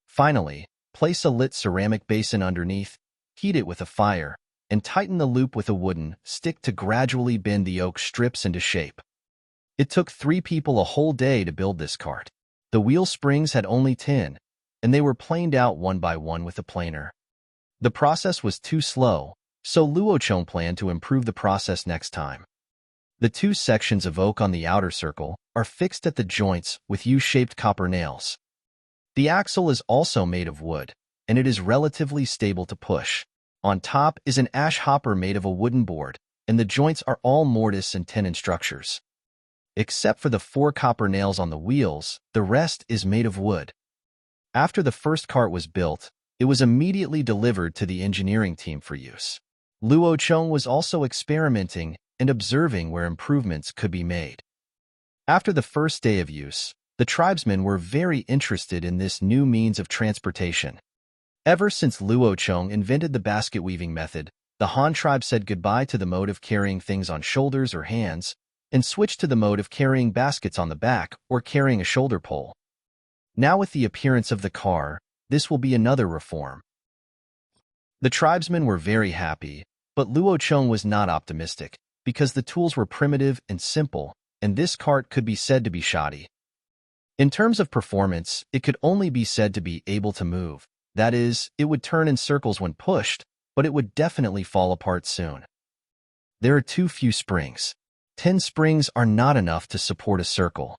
Finally, place a lit ceramic basin underneath, heat it with a fire, and tighten the loop with a wooden stick to gradually bend the oak strips into shape. It took 3 people a whole day to build this cart. The wheel springs had only 10, and they were planed out one by one with a planer. The process was too slow, so Luocheng planned to improve the process next time. The 2 sections of oak on the outer circle are fixed at the joints with U-shaped copper nails. The axle is also made of wood, and it is relatively stable to push. On top is an ash hopper made of a wooden board, and the joints are all mortise and tenon structures. Except for the 4 copper nails on the wheels, the rest is made of wood. After the first cart was built, it was immediately delivered to the engineering team for use. Luocheng was also experimenting and observing where improvements could be made. After the first day of use, the tribesmen were very interested in this new means of transportation. Ever since Luocheng invented the basket weaving method, the Han tribe said goodbye to the mode of carrying things on shoulders or hands and switched to the mode of carrying baskets on the back or carrying a shoulder pole. Now with the appearance of the car, this will be another reform. The tribesmen were very happy, but Luocheng was not optimistic because the tools were primitive and simple, and this cart could be said to be shoddy. In terms of performance, it could only be said to be able to move. That is, it would turn in circles when pushed, but it would definitely fall apart soon. There are too few springs. 10 springs are not enough to support a circle.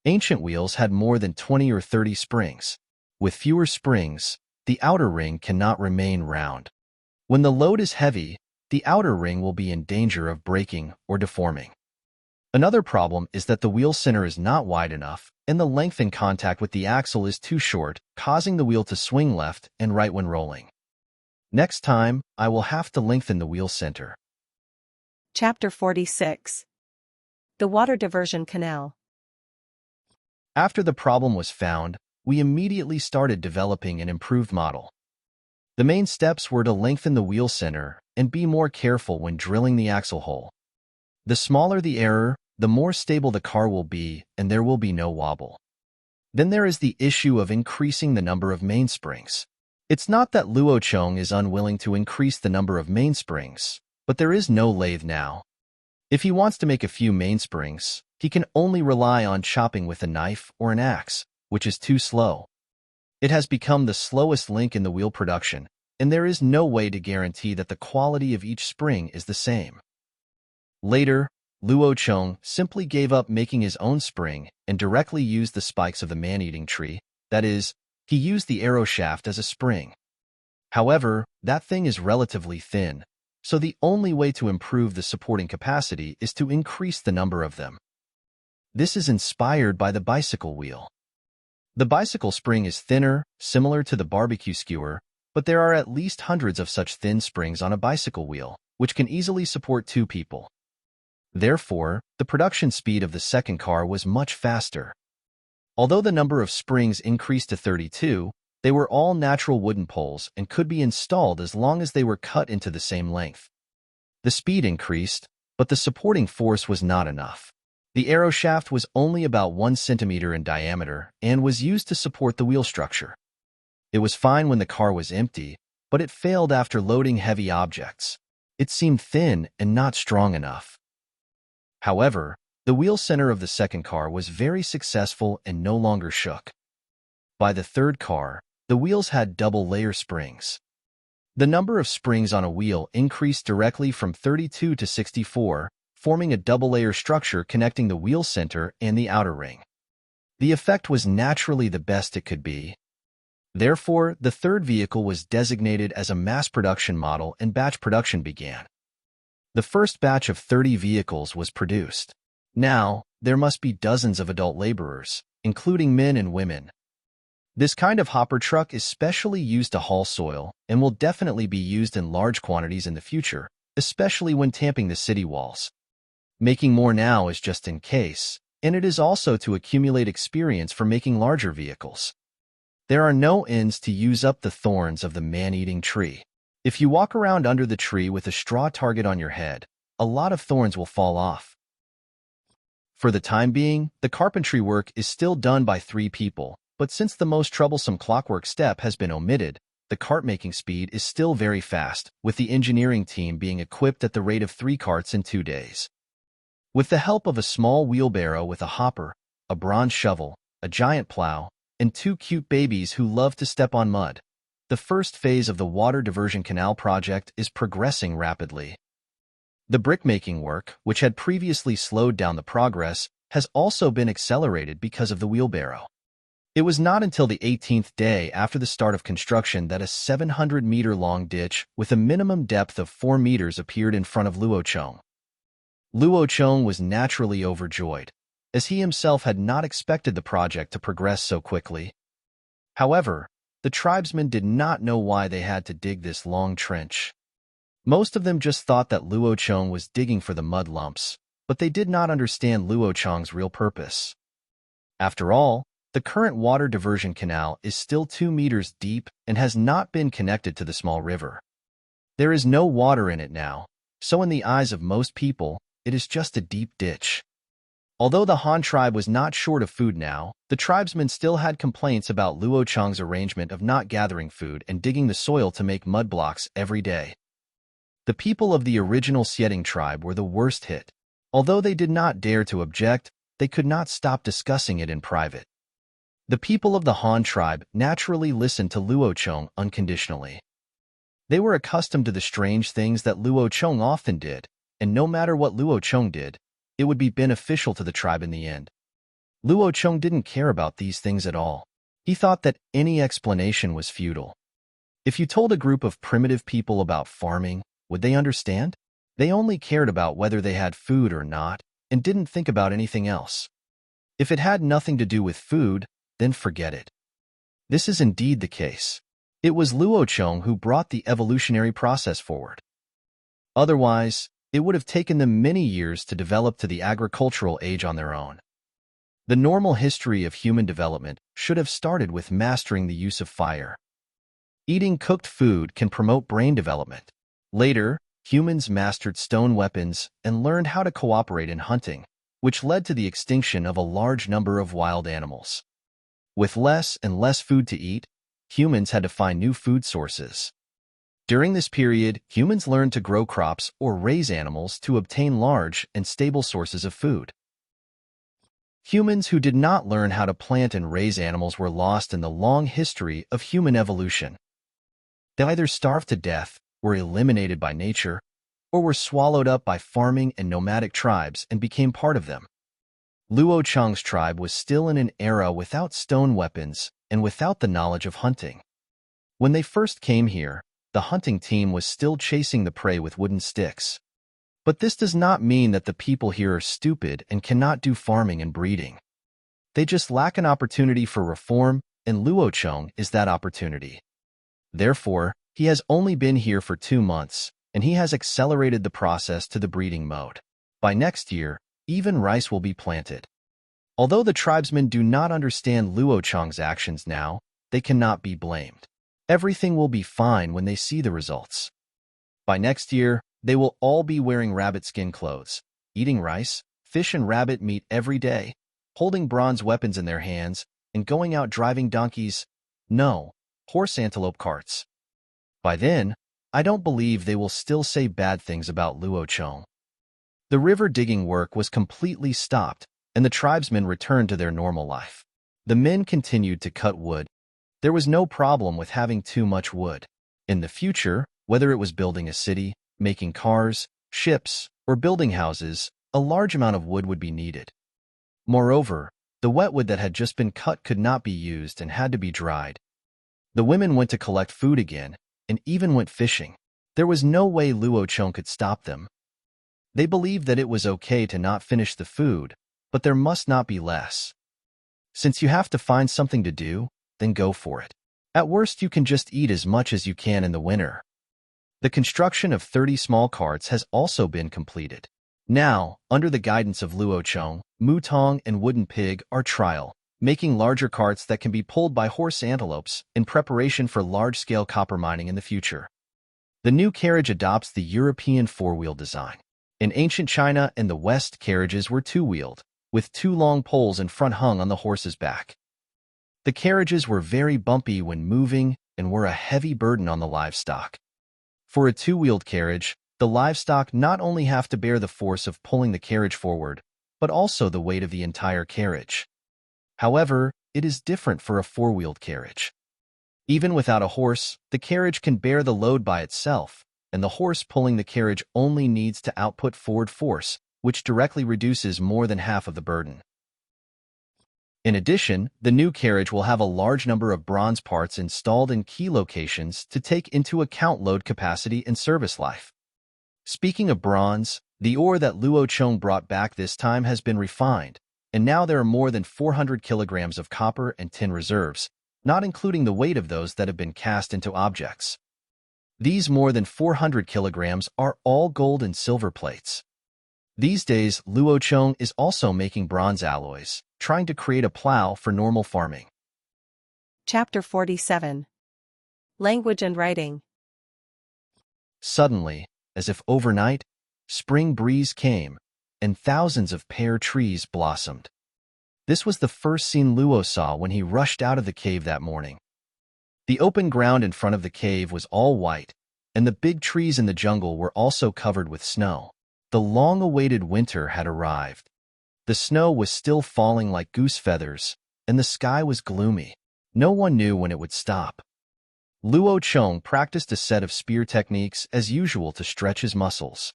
Ancient wheels had more than 20 or 30 springs. With fewer springs, the outer ring cannot remain round. When the load is heavy, the outer ring will be in danger of breaking or deforming. Another problem is that the wheel center is not wide enough, and the length in contact with the axle is too short, causing the wheel to swing left and right when rolling. Next time, I will have to lengthen the wheel center. Chapter 46. The Water Diversion Canal. After the problem was found, we immediately started developing an improved model. The main steps were to lengthen the wheel center and be more careful when drilling the axle hole. The smaller the error, the more stable the car will be, and there will be no wobble. Then there is the issue of increasing the number of mainsprings. It's not that Luocheng is unwilling to increase the number of mainsprings, but there is no lathe now. If he wants to make a few mainsprings, he can only rely on chopping with a knife or an axe, which is too slow. It has become the slowest link in the wheel production, and there is no way to guarantee that the quality of each spring is the same. Later, Luocheng simply gave up making his own spring and directly used the spikes of the man-eating tree. That is, he used the arrow shaft as a spring. However, that thing is relatively thin, so the only way to improve the supporting capacity is to increase the number of them. This is inspired by the bicycle wheel. The bicycle spring is thinner, similar to the barbecue skewer, but there are at least hundreds of such thin springs on a bicycle wheel, which can easily support 2 people. Therefore, the production speed of the second car was much faster. Although the number of springs increased to 32, they were all natural wooden poles and could be installed as long as they were cut into the same length. The speed increased, but the supporting force was not enough. The arrow shaft was only about 1 centimeter in diameter and was used to support the wheel structure. It was fine when the car was empty, but it failed after loading heavy objects. It seemed thin and not strong enough. However, the wheel center of the second car was very successful and no longer shook. By the third car, the wheels had double-layer springs. The number of springs on a wheel increased directly from 32 to 64, forming a double-layer structure connecting the wheel center and the outer ring. The effect was naturally the best it could be. Therefore, the third vehicle was designated as a mass production model and batch production began. The first batch of 30 vehicles was produced. Now, there must be dozens of adult laborers, including men and women. This kind of hopper truck is specially used to haul soil and will definitely be used in large quantities in the future, especially when tamping the city walls. Making more now is just in case, and it is also to accumulate experience for making larger vehicles. There are no ends to use up the thorns of the man-eating tree. If you walk around under the tree with a straw target on your head, a lot of thorns will fall off. For the time being, the carpentry work is still done by 3 people, but since the most troublesome clockwork step has been omitted, the cart making speed is still very fast, with the engineering team being equipped at the rate of 3 carts in 2 days. With the help of a small wheelbarrow with a hopper, a bronze shovel, a giant plow, and two cute babies who love to step on mud, the first phase of the water diversion canal project is progressing rapidly. The brickmaking work, which had previously slowed down the progress, has also been accelerated because of the wheelbarrow. It was not until the 18th day after the start of construction that a 700-meter-long ditch with a minimum depth of 4 meters appeared in front of Luocheng. Luocheng was naturally overjoyed, as he himself had not expected the project to progress so quickly. However, the tribesmen did not know why they had to dig this long trench. Most of them just thought that Luocheng was digging for the mud lumps, but they did not understand Luocheng's real purpose. After all, the current water diversion canal is still 2 meters deep and has not been connected to the small river. There is no water in it now, so in the eyes of most people, it is just a deep ditch. Although the Han tribe was not short of food now, the tribesmen still had complaints about Luocheng's arrangement of not gathering food and digging the soil to make mud blocks every day. The people of the original Xieting tribe were the worst hit. Although they did not dare to object, they could not stop discussing it in private. The people of the Han tribe naturally listened to Luocheng unconditionally. They were accustomed to the strange things that Luocheng often did, and no matter what Luocheng did, it would be beneficial to the tribe in the end. Luocheng didn't care about these things at all. He thought that any explanation was futile. If you told a group of primitive people about farming, would they understand? They only cared about whether they had food or not, and didn't think about anything else. If it had nothing to do with food, then forget it. This is indeed the case. It was Luocheng who brought the evolutionary process forward. Otherwise, it would have taken them many years to develop to the agricultural age on their own. The normal history of human development should have started with mastering the use of fire. Eating cooked food can promote brain development. Later, humans mastered stone weapons and learned how to cooperate in hunting, which led to the extinction of a large number of wild animals. With less and less food to eat, humans had to find new food sources. During this period, humans learned to grow crops or raise animals to obtain large and stable sources of food. Humans who did not learn how to plant and raise animals were lost in the long history of human evolution. They either starved to death, were eliminated by nature, or were swallowed up by farming and nomadic tribes and became part of them. Luocheng's tribe was still in an era without stone weapons and without the knowledge of hunting. When they first came here, the hunting team was still chasing the prey with wooden sticks. But this does not mean that the people here are stupid and cannot do farming and breeding. They just lack an opportunity for reform, and Luocheng is that opportunity. Therefore, he has only been here for 2 months, and he has accelerated the process to the breeding mode. By next year, even rice will be planted. Although the tribesmen do not understand Luocheng's actions now, they cannot be blamed. Everything will be fine when they see the results. By next year, they will all be wearing rabbit skin clothes, eating rice, fish and rabbit meat every day, holding bronze weapons in their hands, and going out driving donkeys, no, horse antelope carts. By then, I don't believe they will still say bad things about Luocheng. The river digging work was completely stopped, and the tribesmen returned to their normal life. The men continued to cut wood. There was no problem with having too much wood. In the future, whether it was building a city, making cars, ships, or building houses, a large amount of wood would be needed. Moreover, the wet wood that had just been cut could not be used and had to be dried. The women went to collect food again, and even went fishing. There was no way Luocheng could stop them. They believed that it was okay to not finish the food, but there must not be less. Since you have to find something to do, then go for it. At worst, you can just eat as much as you can in the winter. The construction of 30 small carts has also been completed. Now, under the guidance of Luocheng, Mutong and Wooden Pig are trial, making larger carts that can be pulled by horse antelopes in preparation for large-scale copper mining in the future. The new carriage adopts the European four-wheel design. In ancient China and the West, carriages were two-wheeled, with 2 long poles in front hung on the horse's back. The carriages were very bumpy when moving and were a heavy burden on the livestock. For a two-wheeled carriage, The livestock not only have to bear the force of pulling the carriage forward, but also the weight of the entire carriage. However, it is different for a four-wheeled carriage. Even without a horse, the carriage can bear the load by itself, and the horse pulling the carriage only needs to output forward force, which directly reduces more than half of the burden. In addition, the new carriage will have a large number of bronze parts installed in key locations to take into account load capacity and service life. Speaking of bronze, the ore that Luo Chong brought back this time has been refined, and now there are more than 400 kilograms of copper and tin reserves, not including the weight of those that have been cast into objects. These more than 400 kilograms are all gold and silver plates. These days, Luo Chong is also making bronze alloys, trying to create a plow for normal farming. Chapter 47. Language and Writing. Suddenly, as if overnight, spring breeze came, and thousands of pear trees blossomed. This was the first scene Luo saw when he rushed out of the cave that morning. The open ground in front of the cave was all white, and the big trees in the jungle were also covered with snow. The long-awaited winter had arrived. The snow was still falling like goose feathers, and the sky was gloomy. No one knew when it would stop. Luo Chong practiced a set of spear techniques as usual to stretch his muscles.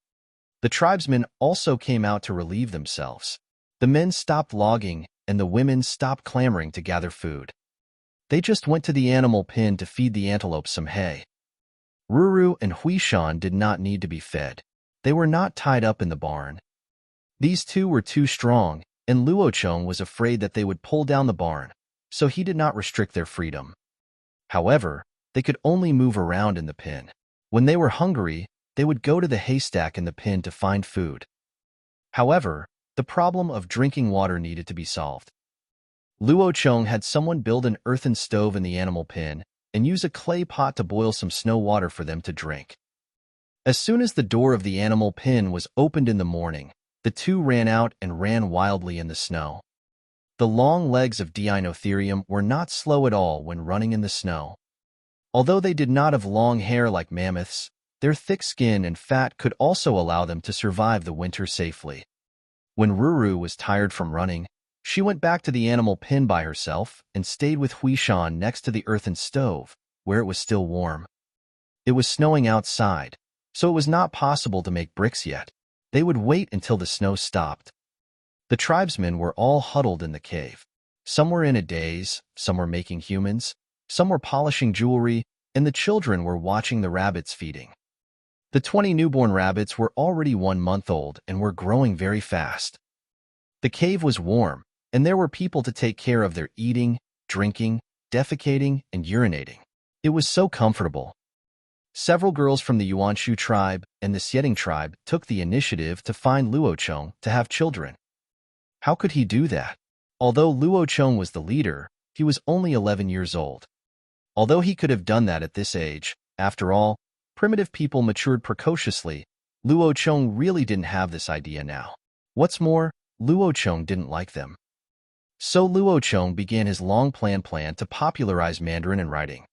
The tribesmen also came out to relieve themselves. The men stopped logging, and the women stopped clamoring to gather food. They just went to the animal pen to feed the antelope some hay. Ruru and Huishan did not need to be fed. They were not tied up in the barn. These two were too strong, and Luo Chong was afraid that they would pull down the barn, so he did not restrict their freedom. However, they could only move around in the pen. When they were hungry, they would go to the haystack in the pen to find food. However, the problem of drinking water needed to be solved. Luo Chong had someone build an earthen stove in the animal pen and use a clay pot to boil some snow water for them to drink. As soon as the door of the animal pen was opened in the morning, the two ran out and ran wildly in the snow. The long legs of Deinotherium were not slow at all when running in the snow. Although they did not have long hair like mammoths, their thick skin and fat could also allow them to survive the winter safely. When Ruru was tired from running, she went back to the animal pen by herself and stayed with Huishan next to the earthen stove, where it was still warm. It was snowing outside, so it was not possible to make bricks yet. They would wait until the snow stopped. The tribesmen were all huddled in the cave. Some were in a daze, some were making humans, some were polishing jewelry, and the children were watching the rabbits feeding. The 20 newborn rabbits were already 1 month old and were growing very fast. The cave was warm, and there were people to take care of their eating, drinking, defecating, and urinating. It was so comfortable. Several girls from the Yuanshu tribe and the Xieding tribe took the initiative to find Luo Chong to have children. How could he do that? Although Luo Chong was the leader, he was only 11 years old. Although he could have done that at this age, after all, primitive people matured precociously, Luo Chong really didn't have this idea now. What's more, Luo Chong didn't like them. So Luo Chong began his long-planned plan to popularize Mandarin in writing.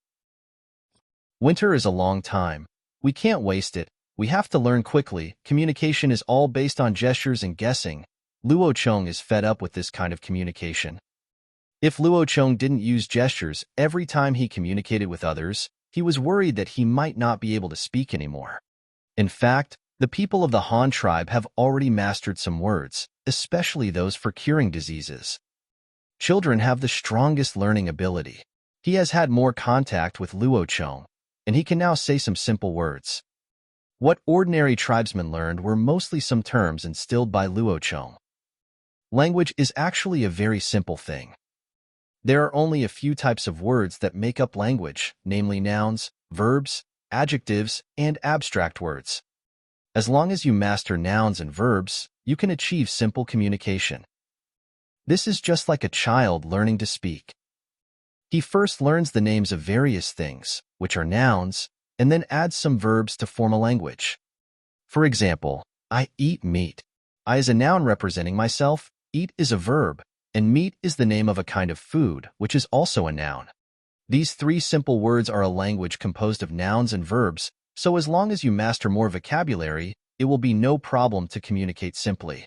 Winter is a long time. We can't waste it. We have to learn quickly. Communication is all based on gestures and guessing. Luo Chong is fed up with this kind of communication. If Luo Chong didn't use gestures every time he communicated with others, he was worried that he might not be able to speak anymore. In fact, the people of the Han tribe have already mastered some words, especially those for curing diseases. Children have the strongest learning ability. He has had more contact with Luo Chong, and he can now say some simple words. What ordinary tribesmen learned were mostly some terms instilled by Luo Chong. Language is actually a very simple thing. There are only a few types of words that make up language, namely nouns, verbs, adjectives, and abstract words. As long as you master nouns and verbs, you can achieve simple communication. This is just like a child learning to speak. He first learns the names of various things, which are nouns, and then adds some verbs to form a language. For example, I eat meat. I is a noun representing myself, eat is a verb, and meat is the name of a kind of food, which is also a noun. These three simple words are a language composed of nouns and verbs, So as long as you master more vocabulary, it will be no problem to communicate simply.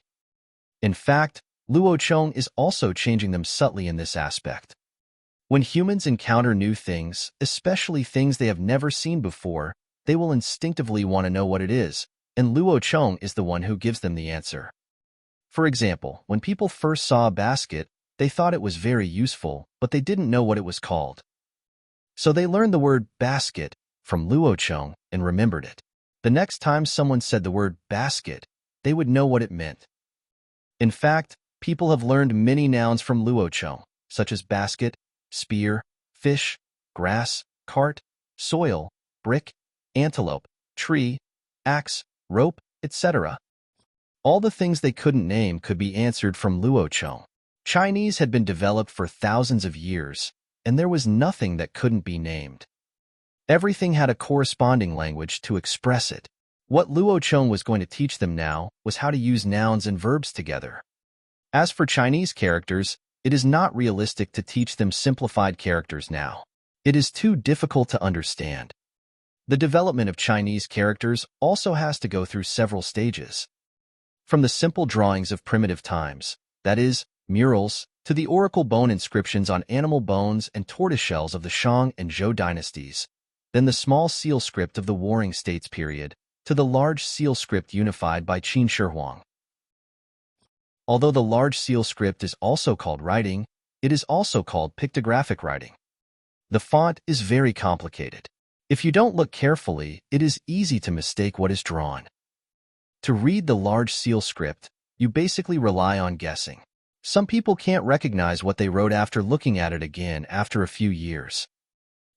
In fact, Luo Chong is also changing them subtly in this aspect. When humans encounter new things, especially things they have never seen before, they will instinctively want to know what it is, and Luo Chong is the one who gives them the answer. For example, when people first saw a basket, they thought it was very useful, but they didn't know what it was called. So they learned the word basket from Luo Chong and remembered it. The next time someone said the word basket, they would know what it meant. In fact, people have learned many nouns from Luo Chong, such as basket, spear, fish, grass, cart, soil, brick, antelope, tree, axe, rope, etc. All the things they couldn't name could be answered from Luo Chong. Chinese had been developed for thousands of years, and there was nothing that couldn't be named. Everything had a corresponding language to express it. What Luo Chong was going to teach them now was how to use nouns and verbs together. As for Chinese characters, it is not realistic to teach them simplified characters now. It is too difficult to understand. The development of Chinese characters also has to go through several stages. From the simple drawings of primitive times, that is, murals, to the oracle bone inscriptions on animal bones and tortoiseshells of the Shang and Zhou dynasties, then the small seal script of the Warring States period, to the large seal script unified by Qin Shi Huang. Although the large seal script is also called writing, it is also called pictographic writing. The font is very complicated. If you don't look carefully, it is easy to mistake what is drawn. To read the large seal script, you basically rely on guessing. Some people can't recognize what they wrote after looking at it again after a few years.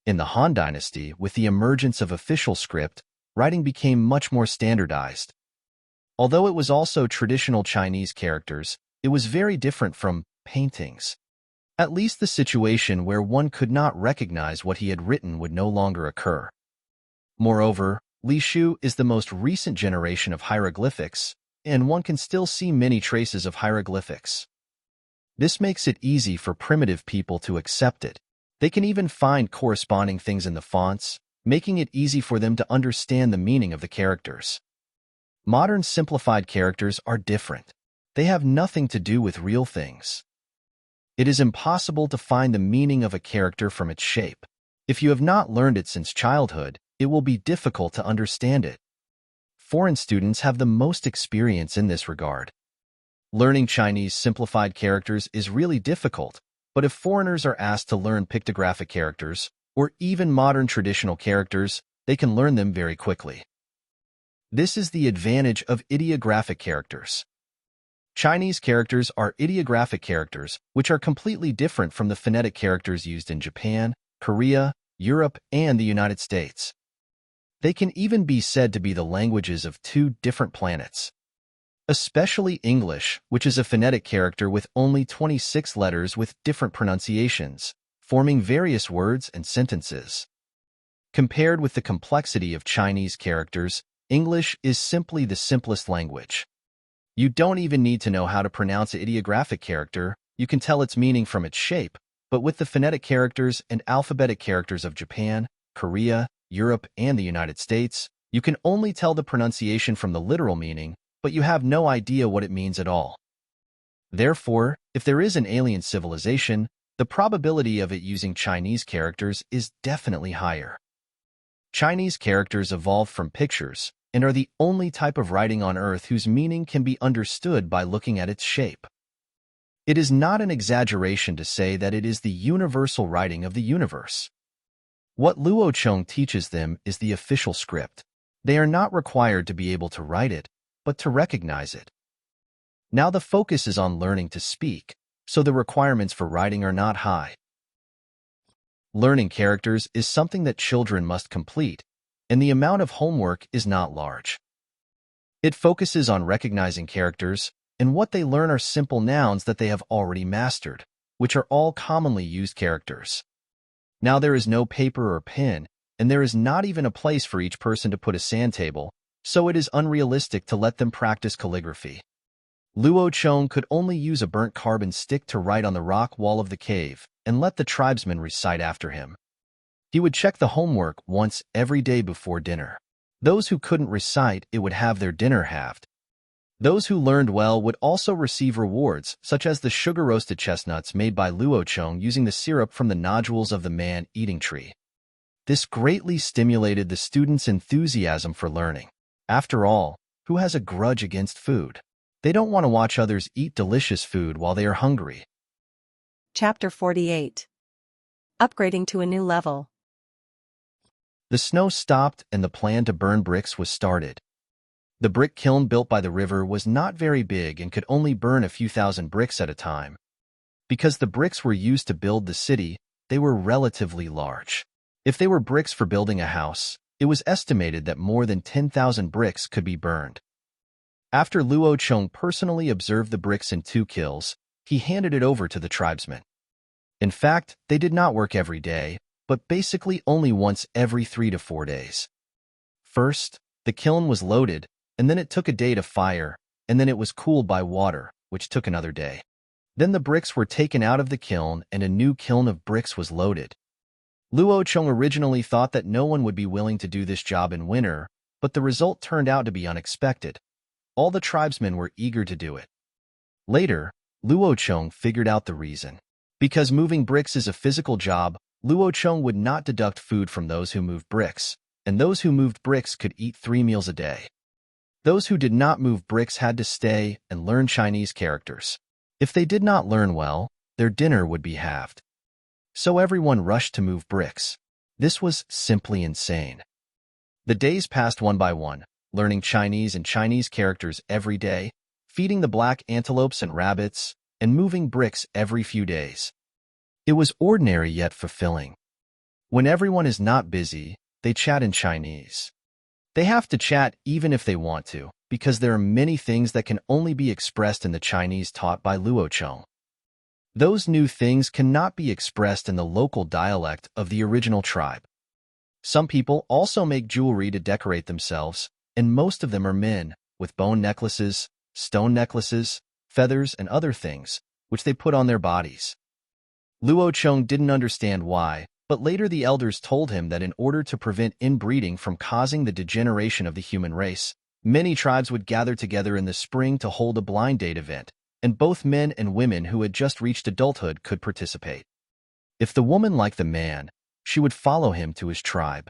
In the Han Dynasty, with the emergence of official script, writing became much more standardized. Although it was also traditional Chinese characters, it was very different from paintings. At least the situation where one could not recognize what he had written would no longer occur. Moreover, Li Shu is the most recent generation of hieroglyphics, and one can still see many traces of hieroglyphics. This makes it easy for primitive people to accept it. They can even find corresponding things in the fonts, making it easy for them to understand the meaning of the characters. Modern simplified characters are different. They have nothing to do with real things. It is impossible to find the meaning of a character from its shape. If you have not learned it since childhood, it will be difficult to understand it. Foreign students have the most experience in this regard. Learning Chinese simplified characters is really difficult, but if foreigners are asked to learn pictographic characters, or even modern traditional characters, they can learn them very quickly. This is the advantage of ideographic characters. Chinese characters are ideographic characters, which are completely different from the phonetic characters used in Japan, Korea, Europe, and the United States. They can even be said to be the languages of two different planets. Especially English, which is a phonetic character with only 26 letters with different pronunciations, forming various words and sentences. Compared with the complexity of Chinese characters, English is simply the simplest language. You don't even need to know how to pronounce an ideographic character, you can tell its meaning from its shape, but with the phonetic characters and alphabetic characters of Japan, Korea, Europe, and the United States, you can only tell the pronunciation from the literal meaning, but you have no idea what it means at all. Therefore, if there is an alien civilization, the probability of it using Chinese characters is definitely higher. Chinese characters evolved from pictures and are the only type of writing on Earth whose meaning can be understood by looking at its shape. It is not an exaggeration to say that it is the universal writing of the universe. What Luo Chong teaches them is the official script. They are not required to be able to write it, but to recognize it. Now the focus is on learning to speak, so the requirements for writing are not high. Learning characters is something that children must complete, and the amount of homework is not large. It focuses on recognizing characters, and what they learn are simple nouns that they have already mastered, which are all commonly used characters. Now there is no paper or pen, and there is not even a place for each person to put a sand table, so it is unrealistic to let them practice calligraphy. Luo Chong could only use a burnt carbon stick to write on the rock wall of the cave and let the tribesmen recite after him. He would check the homework once every day before dinner. Those who couldn't recite it would have their dinner halved. Those who learned well would also receive rewards, such as the sugar-roasted chestnuts made by Luo Chong using the syrup from the nodules of the man-eating tree. This greatly stimulated the students' enthusiasm for learning. After all, who has a grudge against food? They don't want to watch others eat delicious food while they are hungry. Chapter 48. Upgrading to a new level. The snow stopped and the plan to burn bricks was started. The brick kiln built by the river was not very big and could only burn a few thousand bricks at a time. Because the bricks were used to build the city, they were relatively large. If they were bricks for building a house, it was estimated that more than 10,000 bricks could be burned. After Luo Chong personally observed the bricks in 2 kilns, he handed it over to the tribesmen. In fact, they did not work every day, but basically only once every 3 to 4 days. First, the kiln was loaded, and then it took a day to fire, and then it was cooled by water, which took another day. Then the bricks were taken out of the kiln and a new kiln of bricks was loaded. Luo Chong originally thought that no one would be willing to do this job in winter, but the result turned out to be unexpected. All the tribesmen were eager to do it. Later, Luo Chong figured out the reason. Because moving bricks is a physical job, Luo Chong would not deduct food from those who moved bricks, and those who moved bricks could eat 3 meals a day. Those who did not move bricks had to stay and learn Chinese characters. If they did not learn well, their dinner would be halved. So everyone rushed to move bricks. This was simply insane. The days passed one by one, learning Chinese and Chinese characters every day, feeding the black antelopes and rabbits, and moving bricks every few days. It was ordinary yet fulfilling. When everyone is not busy, they chat in Chinese. They have to chat even if they want to, because there are many things that can only be expressed in the Chinese taught by Luo Chong. Those new things cannot be expressed in the local dialect of the original tribe. Some people also make jewelry to decorate themselves, and most of them are men, with bone necklaces, stone necklaces, feathers, and other things, which they put on their bodies. Luo Chong didn't understand why, but later the elders told him that in order to prevent inbreeding from causing the degeneration of the human race, many tribes would gather together in the spring to hold a blind date event, and both men and women who had just reached adulthood could participate. If the woman liked the man, she would follow him to his tribe.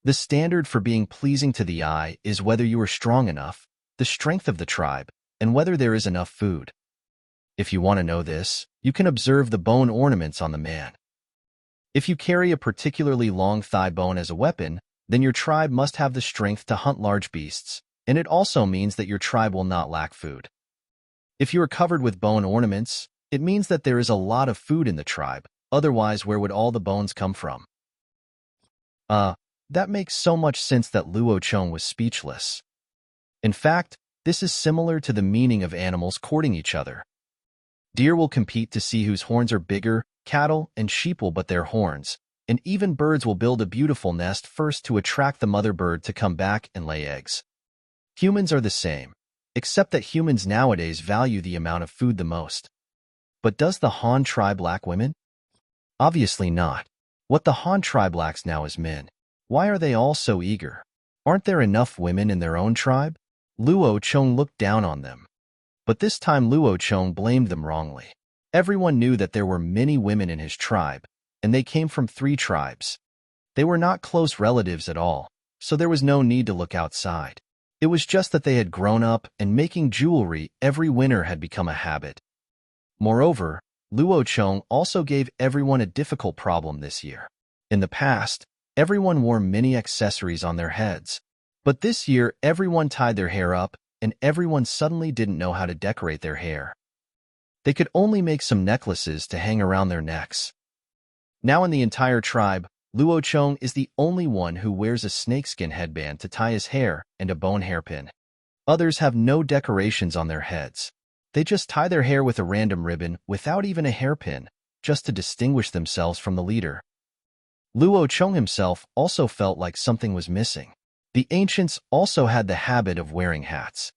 The standard for being pleasing to the eye is whether you are strong enough, the strength of the tribe, and whether there is enough food. If you want to know this, you can observe the bone ornaments on the man. If you carry a particularly long thigh bone as a weapon, then your tribe must have the strength to hunt large beasts, and it also means that your tribe will not lack food. If you are covered with bone ornaments, it means that there is a lot of food in the tribe, otherwise where would all the bones come from? That makes so much sense that Luo Chong was speechless. In fact, this is similar to the meaning of animals courting each other. Deer will compete to see whose horns are bigger, cattle and sheep will butt their horns, and even birds will build a beautiful nest first to attract the mother bird to come back and lay eggs. Humans are the same, except that humans nowadays value the amount of food the most. But does the Han tribe lack women? Obviously not. What the Han tribe lacks now is men. Why are they all so eager? Aren't there enough women in their own tribe? Luo Chong looked down on them. But this time Luo Chong blamed them wrongly. Everyone knew that there were many women in his tribe, and they came from 3 tribes. They were not close relatives at all, so there was no need to look outside. It was just that they had grown up, and making jewelry every winter had become a habit. Moreover, Luo Chong also gave everyone a difficult problem this year. In the past, everyone wore many accessories on their heads. But this year, everyone tied their hair up, and everyone suddenly didn't know how to decorate their hair. They could only make some necklaces to hang around their necks. Now in the entire tribe, Luo Chong is the only one who wears a snakeskin headband to tie his hair and a bone hairpin. Others have no decorations on their heads. They just tie their hair with a random ribbon without even a hairpin, just to distinguish themselves from the leader. Luo Chong himself also felt like something was missing. The ancients also had the habit of wearing hats.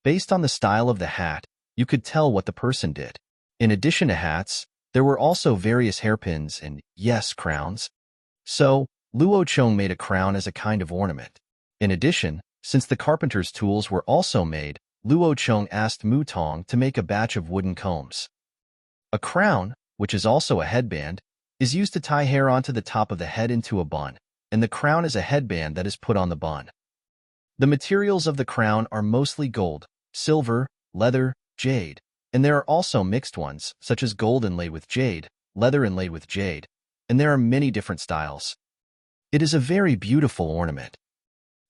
Based on the style of the hat, you could tell what the person did. In addition to hats, there were also various hairpins and, yes, crowns. So, Luo Chong made a crown as a kind of ornament. In addition, since the carpenter's tools were also made, Luo Cheng asked Mu Tong to make a batch of wooden combs. A crown, which is also a headband, is used to tie hair onto the top of the head into a bun, and the crown is a headband that is put on the bun. The materials of the crown are mostly gold, silver, leather, jade, and there are also mixed ones, such as gold inlaid with jade, leather inlaid with jade, and there are many different styles. It is a very beautiful ornament.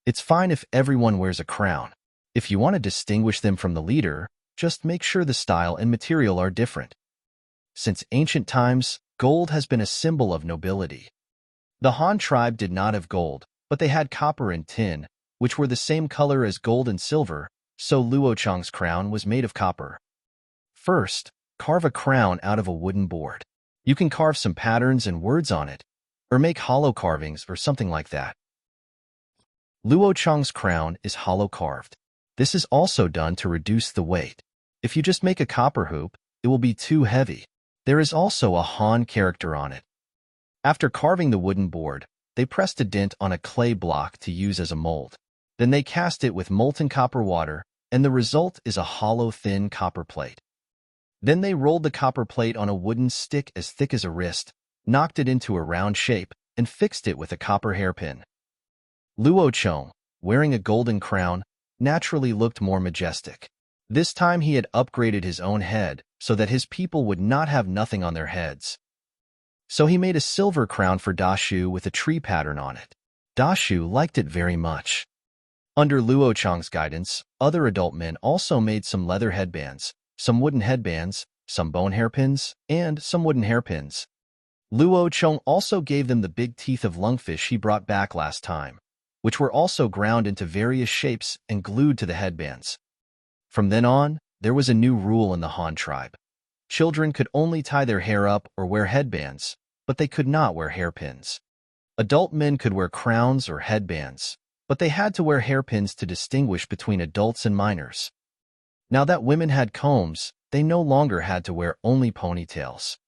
It's fine if everyone wears a crown. If you want to distinguish them from the leader, just make sure the style and material are different. Since ancient times, gold has been a symbol of nobility. The Han tribe did not have gold, but they had copper and tin, which were the same color as gold and silver, so Luo Cheng's crown was made of copper. First, carve a crown out of a wooden board. You can carve some patterns and words on it, or make hollow carvings or something like that. Luo Cheng's crown is hollow carved. This is also done to reduce the weight. If you just make a copper hoop, it will be too heavy. There is also a Han character on it. After carving the wooden board, they pressed a dent on a clay block to use as a mold. Then they cast it with molten copper water, and the result is a hollow, thin copper plate. Then they rolled the copper plate on a wooden stick as thick as a wrist, knocked it into a round shape, and fixed it with a copper hairpin. Luo Cheng, wearing a golden crown, naturally looked more majestic. This time he had upgraded his own head so that his people would not have nothing on their heads. So he made a silver crown for Da Shu with a tree pattern on it. Da Shu liked it very much. Under Luo Cheng's guidance, other adult men also made some leather headbands, some wooden headbands, some bone hairpins, and some wooden hairpins. Luo Cheng also gave them the big teeth of lungfish he brought back last time, which were also ground into various shapes and glued to the headbands. From then on, there was a new rule in the Han tribe. Children could only tie their hair up or wear headbands, but they could not wear hairpins. Adult men could wear crowns or headbands, but they had to wear hairpins to distinguish between adults and minors. Now that women had combs, they no longer had to wear only ponytails.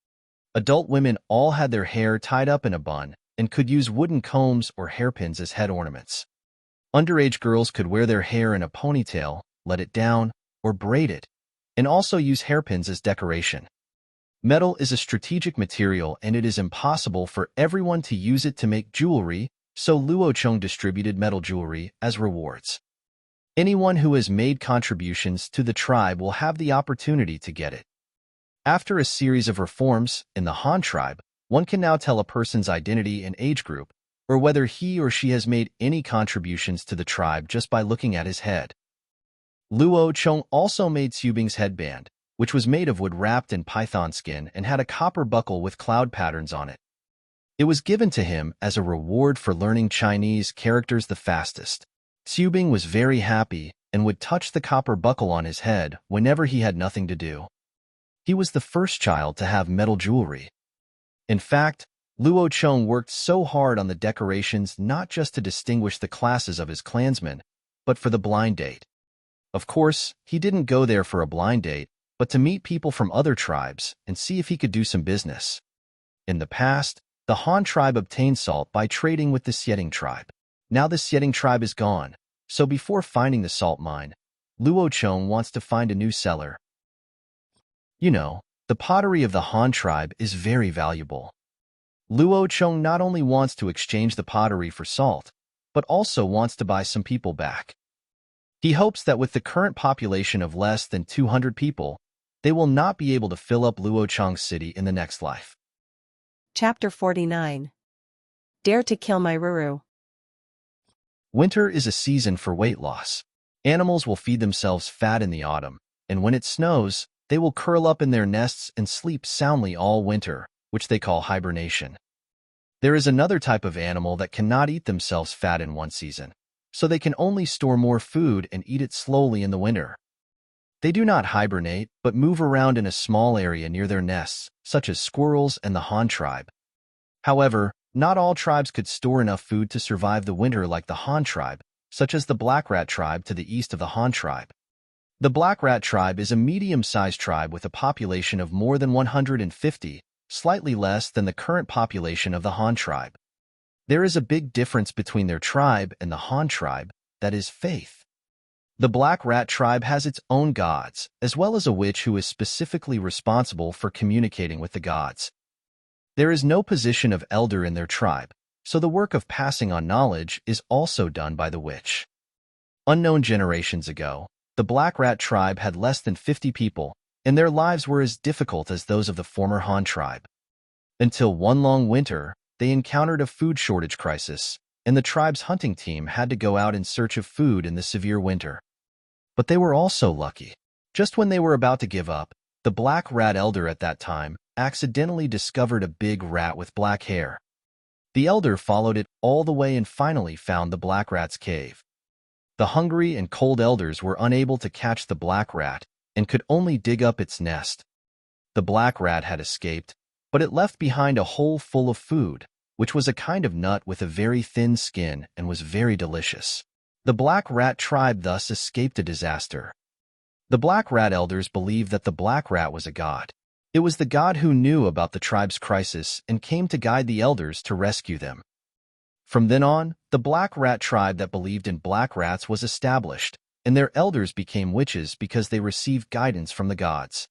Adult women all had their hair tied up in a bun and could use wooden combs or hairpins as head ornaments. Underage girls could wear their hair in a ponytail, let it down, or braid it, and also use hairpins as decoration. Metal is a strategic material and it is impossible for everyone to use it to make jewelry, so Luo Cheng distributed metal jewelry as rewards. Anyone who has made contributions to the tribe will have the opportunity to get it. After a series of reforms in the Han tribe, one can now tell a person's identity and age group, or whether he or she has made any contributions to the tribe just by looking at his head. Luo Cheng also made Xubing's headband, which was made of wood wrapped in python skin and had a copper buckle with cloud patterns on it. It was given to him as a reward for learning Chinese characters the fastest. Xubing was very happy and would touch the copper buckle on his head whenever he had nothing to do. He was the first child to have metal jewelry. In fact, Luo Cheng worked so hard on the decorations not just to distinguish the classes of his clansmen, but for the blind date. Of course, he didn't go there for a blind date, but to meet people from other tribes and see if he could do some business. In the past, the Han tribe obtained salt by trading with the Xieting tribe. Now the Xieting tribe is gone, so before finding the salt mine, Luo Cheng wants to find a new seller. You know, the pottery of the Han tribe is very valuable. Luo Cheng not only wants to exchange the pottery for salt, but also wants to buy some people back. He hopes that with the current population of less than 200 people, they will not be able to fill up Luo Cheng's city in the next life. Chapter 49. Dare to kill my Ruru. Winter is a season for weight loss. Animals will feed themselves fat in the autumn, and when it snows, they will curl up in their nests and sleep soundly all winter, which they call hibernation. There is another type of animal that cannot eat themselves fat in one season, so they can only store more food and eat it slowly in the winter. They do not hibernate, but move around in a small area near their nests, such as squirrels and the Han tribe. However, not all tribes could store enough food to survive the winter like the Han tribe, such as the Black Rat tribe to the east of the Han tribe. The Black Rat tribe is a medium-sized tribe with a population of more than 150, slightly less than the current population of the Han tribe. There is a big difference between their tribe and the Han tribe, that is faith. The Black Rat tribe has its own gods, as well as a witch who is specifically responsible for communicating with the gods. There is no position of elder in their tribe, so the work of passing on knowledge is also done by the witch. Unknown generations ago, the Black Rat tribe had less than 50 people, and their lives were as difficult as those of the former Han tribe. Until one long winter, they encountered a food shortage crisis, and the tribe's hunting team had to go out in search of food in the severe winter. But they were also lucky. Just when they were about to give up, the Black Rat elder at that time accidentally discovered a big rat with black hair. The elder followed it all the way and finally found the Black Rat's cave. The hungry and cold elders were unable to catch the Black Rat and could only dig up its nest. The Black Rat had escaped, but it left behind a hole full of food, which was a kind of nut with a very thin skin and was very delicious. The Black Rat tribe thus escaped a disaster. The Black Rat elders believed that the Black Rat was a god. It was the god who knew about the tribe's crisis and came to guide the elders to rescue them. From then on, the Black Rat tribe that believed in black rats was established, and their elders became witches because they received guidance from the gods.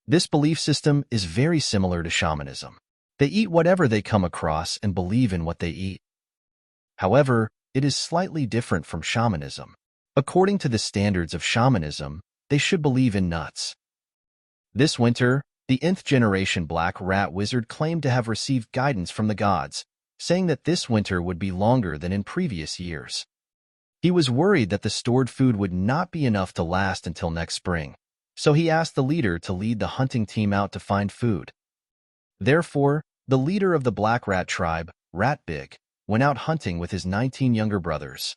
This belief system is very similar to shamanism. They eat whatever they come across and believe in what they eat. However, it is slightly different from shamanism. According to the standards of shamanism, they should believe in nuts. This winter, the nth generation Black Rat wizard claimed to have received guidance from the gods, saying that this winter would be longer than in previous years. He was worried that the stored food would not be enough to last until next spring, so he asked the leader to lead the hunting team out to find food. Therefore, the leader of the Black Rat tribe, Rat Big, went out hunting with his 19 younger brothers.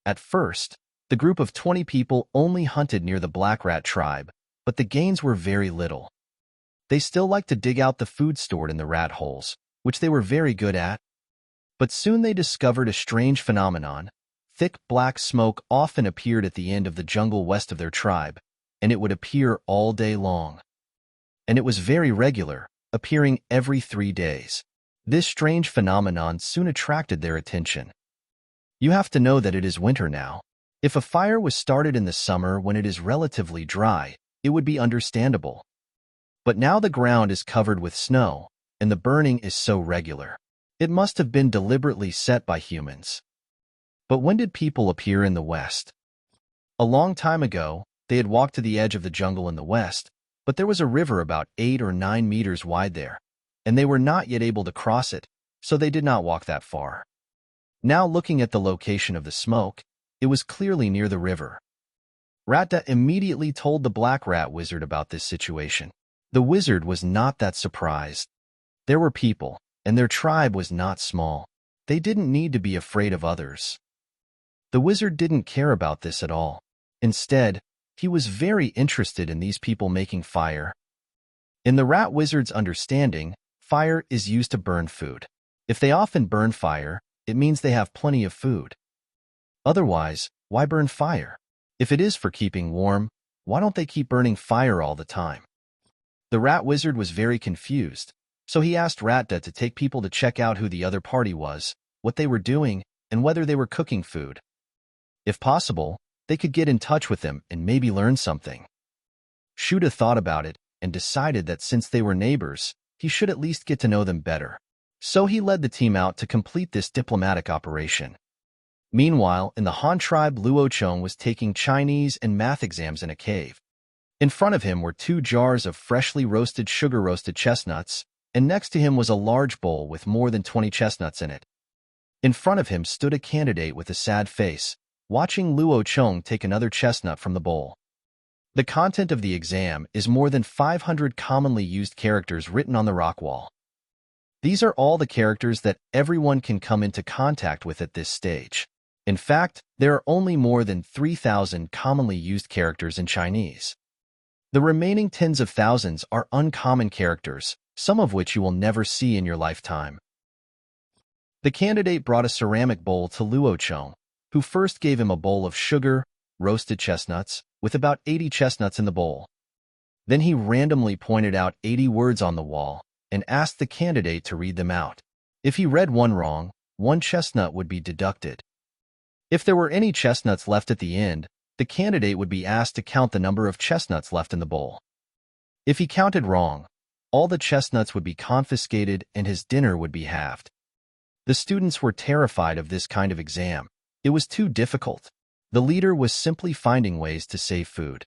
At first, the group of 20 people only hunted near the Black Rat tribe, but the gains were very little. They still liked to dig out the food stored in the rat holes, which they were very good at. But soon they discovered a strange phenomenon. Thick black smoke often appeared at the end of the jungle west of their tribe, and it would appear all day long. And it was very regular, appearing every 3 days. This strange phenomenon soon attracted their attention. You have to know that it is winter now. If a fire was started in the summer when it is relatively dry, it would be understandable. But now the ground is covered with snow, and the burning is so regular. It must have been deliberately set by humans. But when did people appear in the west? A long time ago, they had walked to the edge of the jungle in the west, but there was a river about 8 or 9 meters wide there, and they were not yet able to cross it, so they did not walk that far. Now looking at the location of the smoke, it was clearly near the river. Ratta immediately told the Black Rat wizard about this situation. The wizard was not that surprised. There were people, and their tribe was not small. They didn't need to be afraid of others. The wizard didn't care about this at all. Instead, he was very interested in these people making fire. In the rat wizard's understanding, fire is used to burn food. If they often burn fire, it means they have plenty of food. Otherwise, why burn fire? If it is for keeping warm, why don't they keep burning fire all the time? The rat wizard was very confused, so he asked Ratta to take people to check out who the other party was, what they were doing, and whether they were cooking food. If possible, they could get in touch with them and maybe learn something. Shuda thought about it and decided that since they were neighbors, he should at least get to know them better. So he led the team out to complete this diplomatic operation. Meanwhile, in the Han tribe, Luo Chong was taking Chinese and math exams in a cave. In front of him were 2 jars of freshly roasted sugar-roasted chestnuts, and next to him was a large bowl with more than 20 chestnuts in it. In front of him stood a candidate with a sad face, watching Luo Chong take another chestnut from the bowl. The content of the exam is more than 500 commonly used characters written on the rock wall. These are all the characters that everyone can come into contact with at this stage. In fact, there are only more than 3,000 commonly used characters in Chinese. The remaining tens of thousands are uncommon characters, some of which you will never see in your lifetime. The candidate brought a ceramic bowl to Luo Chong, who first gave him a bowl of sugar, roasted chestnuts, with about 80 chestnuts in the bowl. Then he randomly pointed out 80 words on the wall and asked the candidate to read them out. If he read one wrong, one chestnut would be deducted. If there were any chestnuts left at the end, the candidate would be asked to count the number of chestnuts left in the bowl. If he counted wrong, all the chestnuts would be confiscated and his dinner would be halved. The students were terrified of this kind of exam. It was too difficult. The leader was simply finding ways to save food.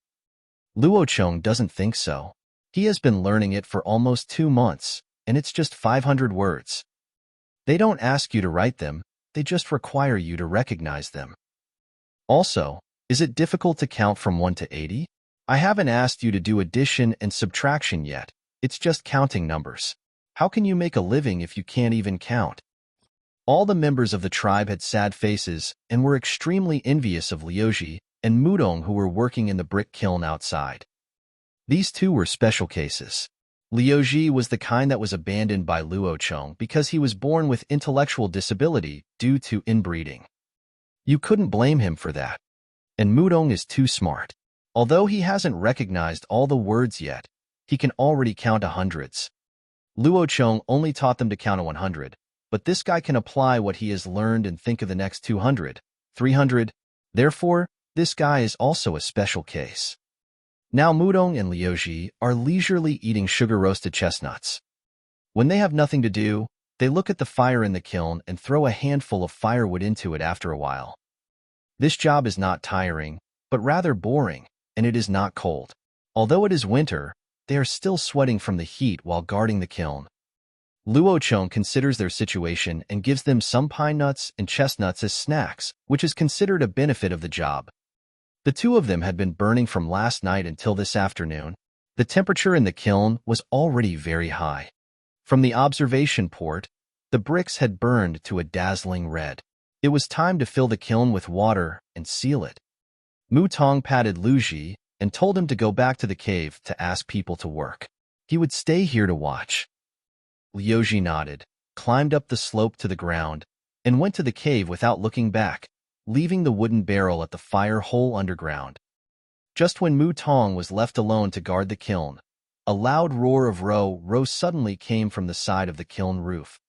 Luo Chong doesn't think so. He has been learning it for almost 2 months, and it's just 500 words. They don't ask you to write them, they just require you to recognize them. Also, is it difficult to count from 1 to 80? I haven't asked you to do addition and subtraction yet. It's just counting numbers. How can you make a living if you can't even count? All the members of the tribe had sad faces and were extremely envious of Liuji and Mudong, who were working in the brick kiln outside. These two were special cases. Liuji was the kind that was abandoned by Luo Chong because he was born with intellectual disability due to inbreeding. You couldn't blame him for that. And Mudong is too smart. Although he hasn't recognized all the words yet, he can already count hundreds. Luo Chong only taught them to count to 100, but this guy can apply what he has learned and think of the next 200, 300. Therefore, this guy is also a special case. Now Mudong and Liuji are leisurely eating sugar-roasted chestnuts. When they have nothing to do, they look at the fire in the kiln and throw a handful of firewood into it after a while. This job is not tiring, but rather boring, and it is not cold. Although it is winter, they are still sweating from the heat while guarding the kiln. Luo Chong considers their situation and gives them some pine nuts and chestnuts as snacks, which is considered a benefit of the job. The two of them had been burning from last night until this afternoon. The temperature in the kiln was already very high. From the observation port, the bricks had burned to a dazzling red. It was time to fill the kiln with water and seal it. Mu Tong patted Liuji and told him to go back to the cave to ask people to work. He would stay here to watch. Liuji nodded, climbed up the slope to the ground, and went to the cave without looking back, leaving the wooden barrel at the fire hole underground. Just when Mu Tong was left alone to guard the kiln, a loud roar of row suddenly came from the side of the kiln roof,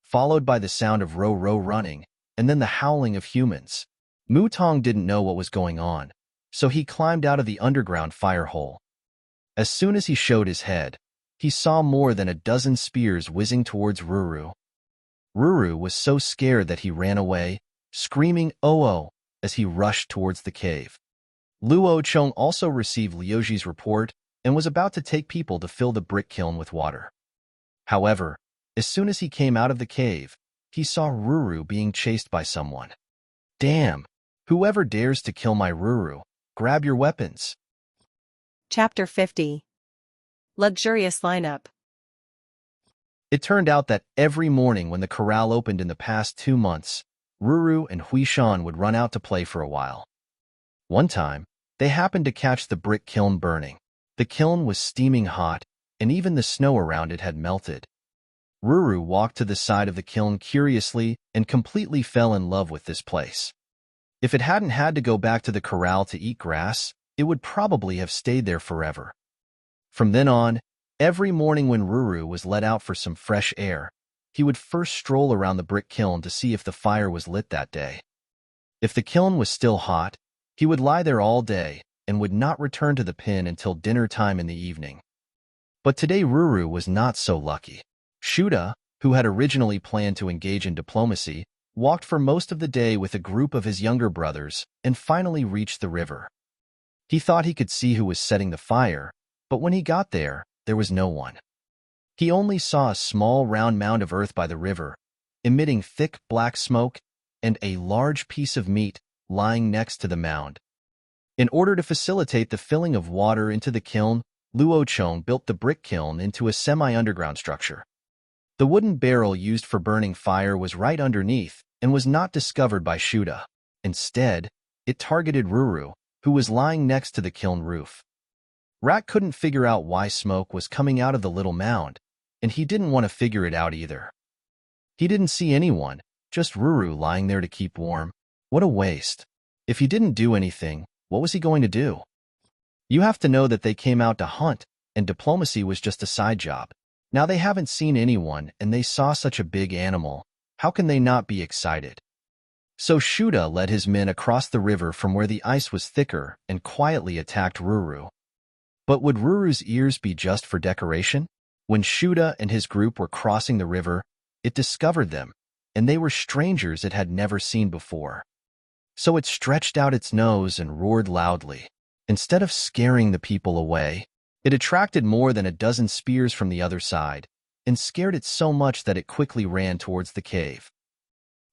followed by the sound of row running, and then the howling of humans. Mu Tong didn't know what was going on, so he climbed out of the underground fire hole. As soon as he showed his head, he saw more than a dozen spears whizzing towards Ruru. Ruru was so scared that he ran away, screaming "Oh!" as he rushed towards the cave. Luo Chong also received Liuji's report and was about to take people to fill the brick kiln with water. However, as soon as he came out of the cave, he saw Ruru being chased by someone. "Damn! Whoever dares to kill my Ruru, grab your weapons." Chapter 50. Luxurious Lineup. It turned out that every morning when the corral opened in the past 2 months, Ruru and Huishan would run out to play for a while. One time, they happened to catch the brick kiln burning. The kiln was steaming hot, and even the snow around it had melted. Ruru walked to the side of the kiln curiously and completely fell in love with this place. If it hadn't had to go back to the corral to eat grass, it would probably have stayed there forever. From then on, every morning when Ruru was let out for some fresh air, he would first stroll around the brick kiln to see if the fire was lit that day. If the kiln was still hot, he would lie there all day and would not return to the pen until dinner time in the evening. But today Ruru was not so lucky. Shuda, who had originally planned to engage in diplomacy, walked for most of the day with a group of his younger brothers and finally reached the river. He thought he could see who was setting the fire, but when he got there, there was no one. He only saw a small round mound of earth by the river, emitting thick black smoke, and a large piece of meat lying next to the mound. In order to facilitate the filling of water into the kiln, Luo Chong built the brick kiln into a semi-underground structure. The wooden barrel used for burning fire was right underneath and was not discovered by Shuda. Instead, it targeted Ruru, who was lying next to the kiln roof. Rat couldn't figure out why smoke was coming out of the little mound, and he didn't want to figure it out either. He didn't see anyone, just Ruru lying there to keep warm. What a waste. If he didn't do anything, what was he going to do? You have to know that they came out to hunt, and diplomacy was just a side job. Now they haven't seen anyone and they saw such a big animal. How can they not be excited? So Shuda led his men across the river from where the ice was thicker and quietly attacked Ruru. But would Ruru's ears be just for decoration? When Shuda and his group were crossing the river, it discovered them, and they were strangers it had never seen before. So it stretched out its nose and roared loudly. Instead of scaring the people away, it attracted more than a dozen spears from the other side, and scared it so much that it quickly ran towards the cave.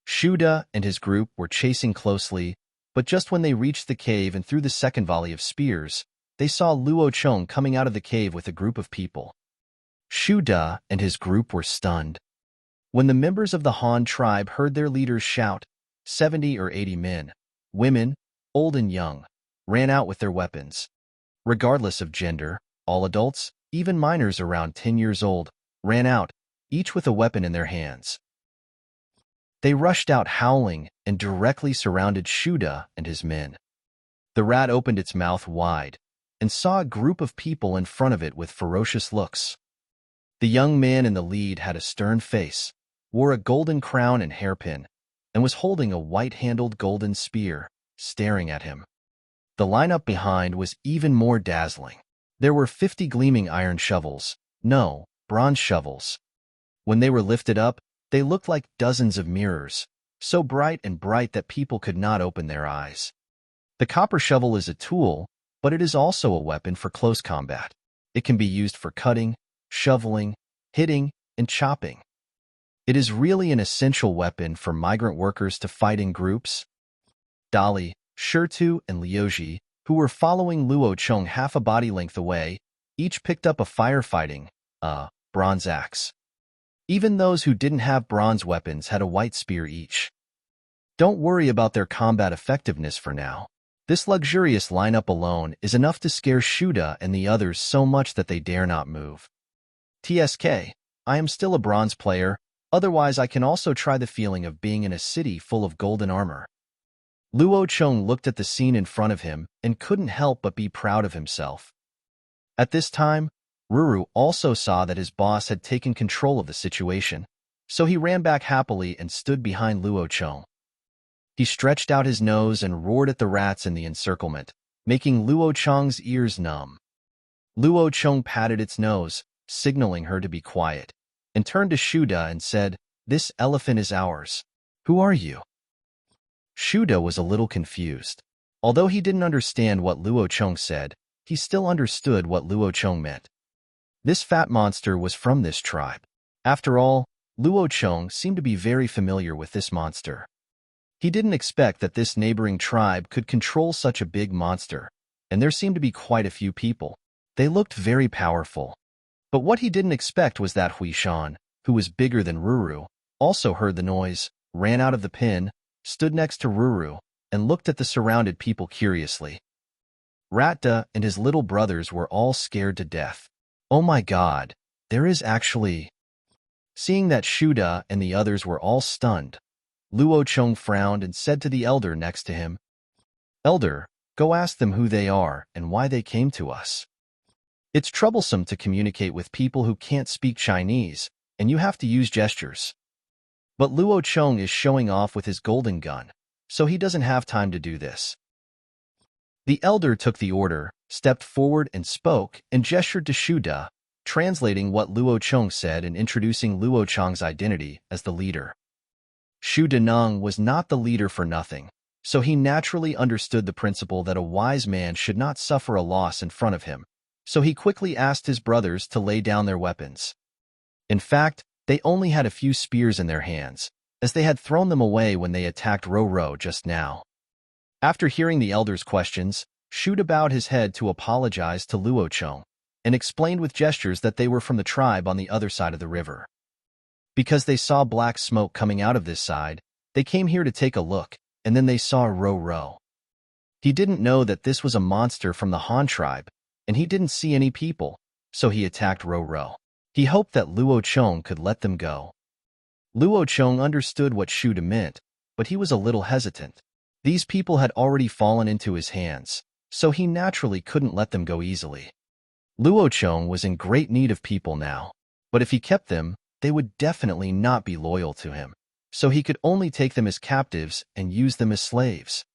Shuda and his group were chasing closely, but just when they reached the cave and threw the second volley of spears, they saw Luo Chong coming out of the cave with a group of people. Shuda and his group were stunned. When the members of the Han tribe heard their leaders shout, 70 or 80 men, women, old and young, ran out with their weapons. Regardless of gender, all adults, even minors around 10 years old, ran out, each with a weapon in their hands. They rushed out howling and directly surrounded Shuda and his men. The rat opened its mouth wide and saw a group of people in front of it with ferocious looks. The young man in the lead had a stern face, wore a golden crown and hairpin, and was holding a white-handled golden spear, staring at him. The lineup behind was even more dazzling. There were 50 gleaming iron shovels, no, bronze shovels. When they were lifted up, they looked like dozens of mirrors, so bright that people could not open their eyes. The copper shovel is a tool, but it is also a weapon for close combat. It can be used for cutting, shoveling, hitting, and chopping. It is really an essential weapon for migrant workers to fight in groups. Dali, Shirtu, and Liuji, who were following Luo Chong half a body length away, each picked up a firefighting, bronze axe. Even those who didn't have bronze weapons had a white spear each. Don't worry about their combat effectiveness for now. This luxurious lineup alone is enough to scare Shuda and the others so much that they dare not move. TSK, I am still a bronze player, otherwise I can also try the feeling of being in a city full of golden armor. Luo Chong looked at the scene in front of him and couldn't help but be proud of himself. At this time, Ruru also saw that his boss had taken control of the situation, so he ran back happily and stood behind Luo Chong. He stretched out his nose and roared at the rats in the encirclement, making Luo Chong's ears numb. Luo Chong patted its nose, signaling her to be quiet, and turned to Shuda and said, "This elephant is ours. Who are you?" Shuda was a little confused. Although he didn't understand what Luo Chong said, he still understood what Luo Chong meant. This fat monster was from this tribe. After all, Luo Chong seemed to be very familiar with this monster. He didn't expect that this neighboring tribe could control such a big monster, and there seemed to be quite a few people. They looked very powerful. But what he didn't expect was that Huishan, who was bigger than Ruru, also heard the noise, ran out of the pen, stood next to Ruru, and looked at the surrounded people curiously. Ratta and his little brothers were all scared to death. Oh my God, there is actually... Seeing that Shuda and the others were all stunned, Luo Chong frowned and said to the elder next to him, "Elder, go ask them who they are and why they came to us. It's troublesome to communicate with people who can't speak Chinese, and you have to use gestures. But Luo Chong is showing off with his golden gun, so he doesn't have time to do this." The elder took the order, stepped forward and spoke, and gestured to Shuda, translating what Luo Chong said and introducing Luo Chong's identity as the leader. Shuda Nung was not the leader for nothing, so he naturally understood the principle that a wise man should not suffer a loss in front of him, so he quickly asked his brothers to lay down their weapons. In fact, they only had a few spears in their hands, as they had thrown them away when they attacked Ro just now. After hearing the elder's questions, Shuda bowed his head to apologize to Luo Chong, and explained with gestures that they were from the tribe on the other side of the river. Because they saw black smoke coming out of this side, they came here to take a look, and then they saw Ro. He didn't know that this was a monster from the Han tribe, and he didn't see any people, so he attacked Ro. He hoped that Luo Chong could let them go. Luo Chong understood what Shuda meant, but he was a little hesitant. These people had already fallen into his hands, so he naturally couldn't let them go easily. Luo Chong was in great need of people now. But if he kept them, they would definitely not be loyal to him. So he could only take them as captives and use them as slaves.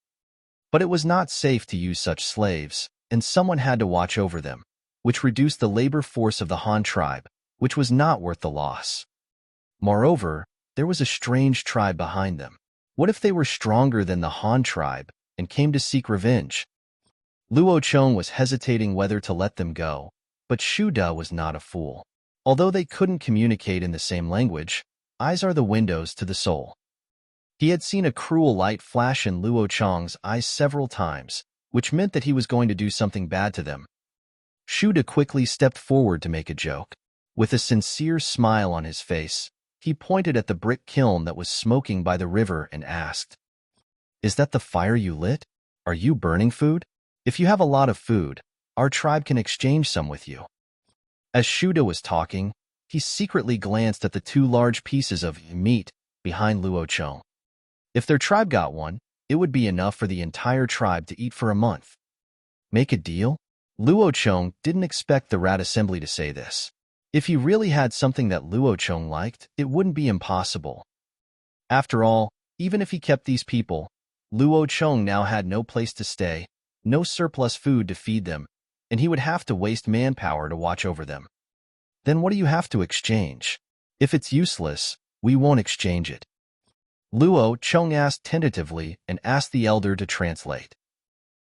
But it was not safe to use such slaves, and someone had to watch over them, which reduced the labor force of the Han tribe, which was not worth the loss. Moreover, there was a strange tribe behind them. What if they were stronger than the Han tribe and came to seek revenge? Luo Chong was hesitating whether to let them go, but Shu De was not a fool. Although they couldn't communicate in the same language, eyes are the windows to the soul. He had seen a cruel light flash in Luo Chong's eyes several times, which meant that he was going to do something bad to them. Shu De quickly stepped forward to make a joke. With a sincere smile on his face, he pointed at the brick kiln that was smoking by the river and asked, "Is that the fire you lit? Are you burning food? If you have a lot of food, our tribe can exchange some with you." As Shu De was talking, he secretly glanced at the two large pieces of meat behind Luo Chong. If their tribe got one, it would be enough for the entire tribe to eat for a month. Make a deal? Luo Chong didn't expect the rat assembly to say this. If he really had something that Luo Chong liked, it wouldn't be impossible. After all, even if he kept these people, Luo Chong now had no place to stay, no surplus food to feed them, and he would have to waste manpower to watch over them. Then what do you have to exchange? If it's useless, we won't exchange it. Luo Chong asked tentatively and asked the elder to translate.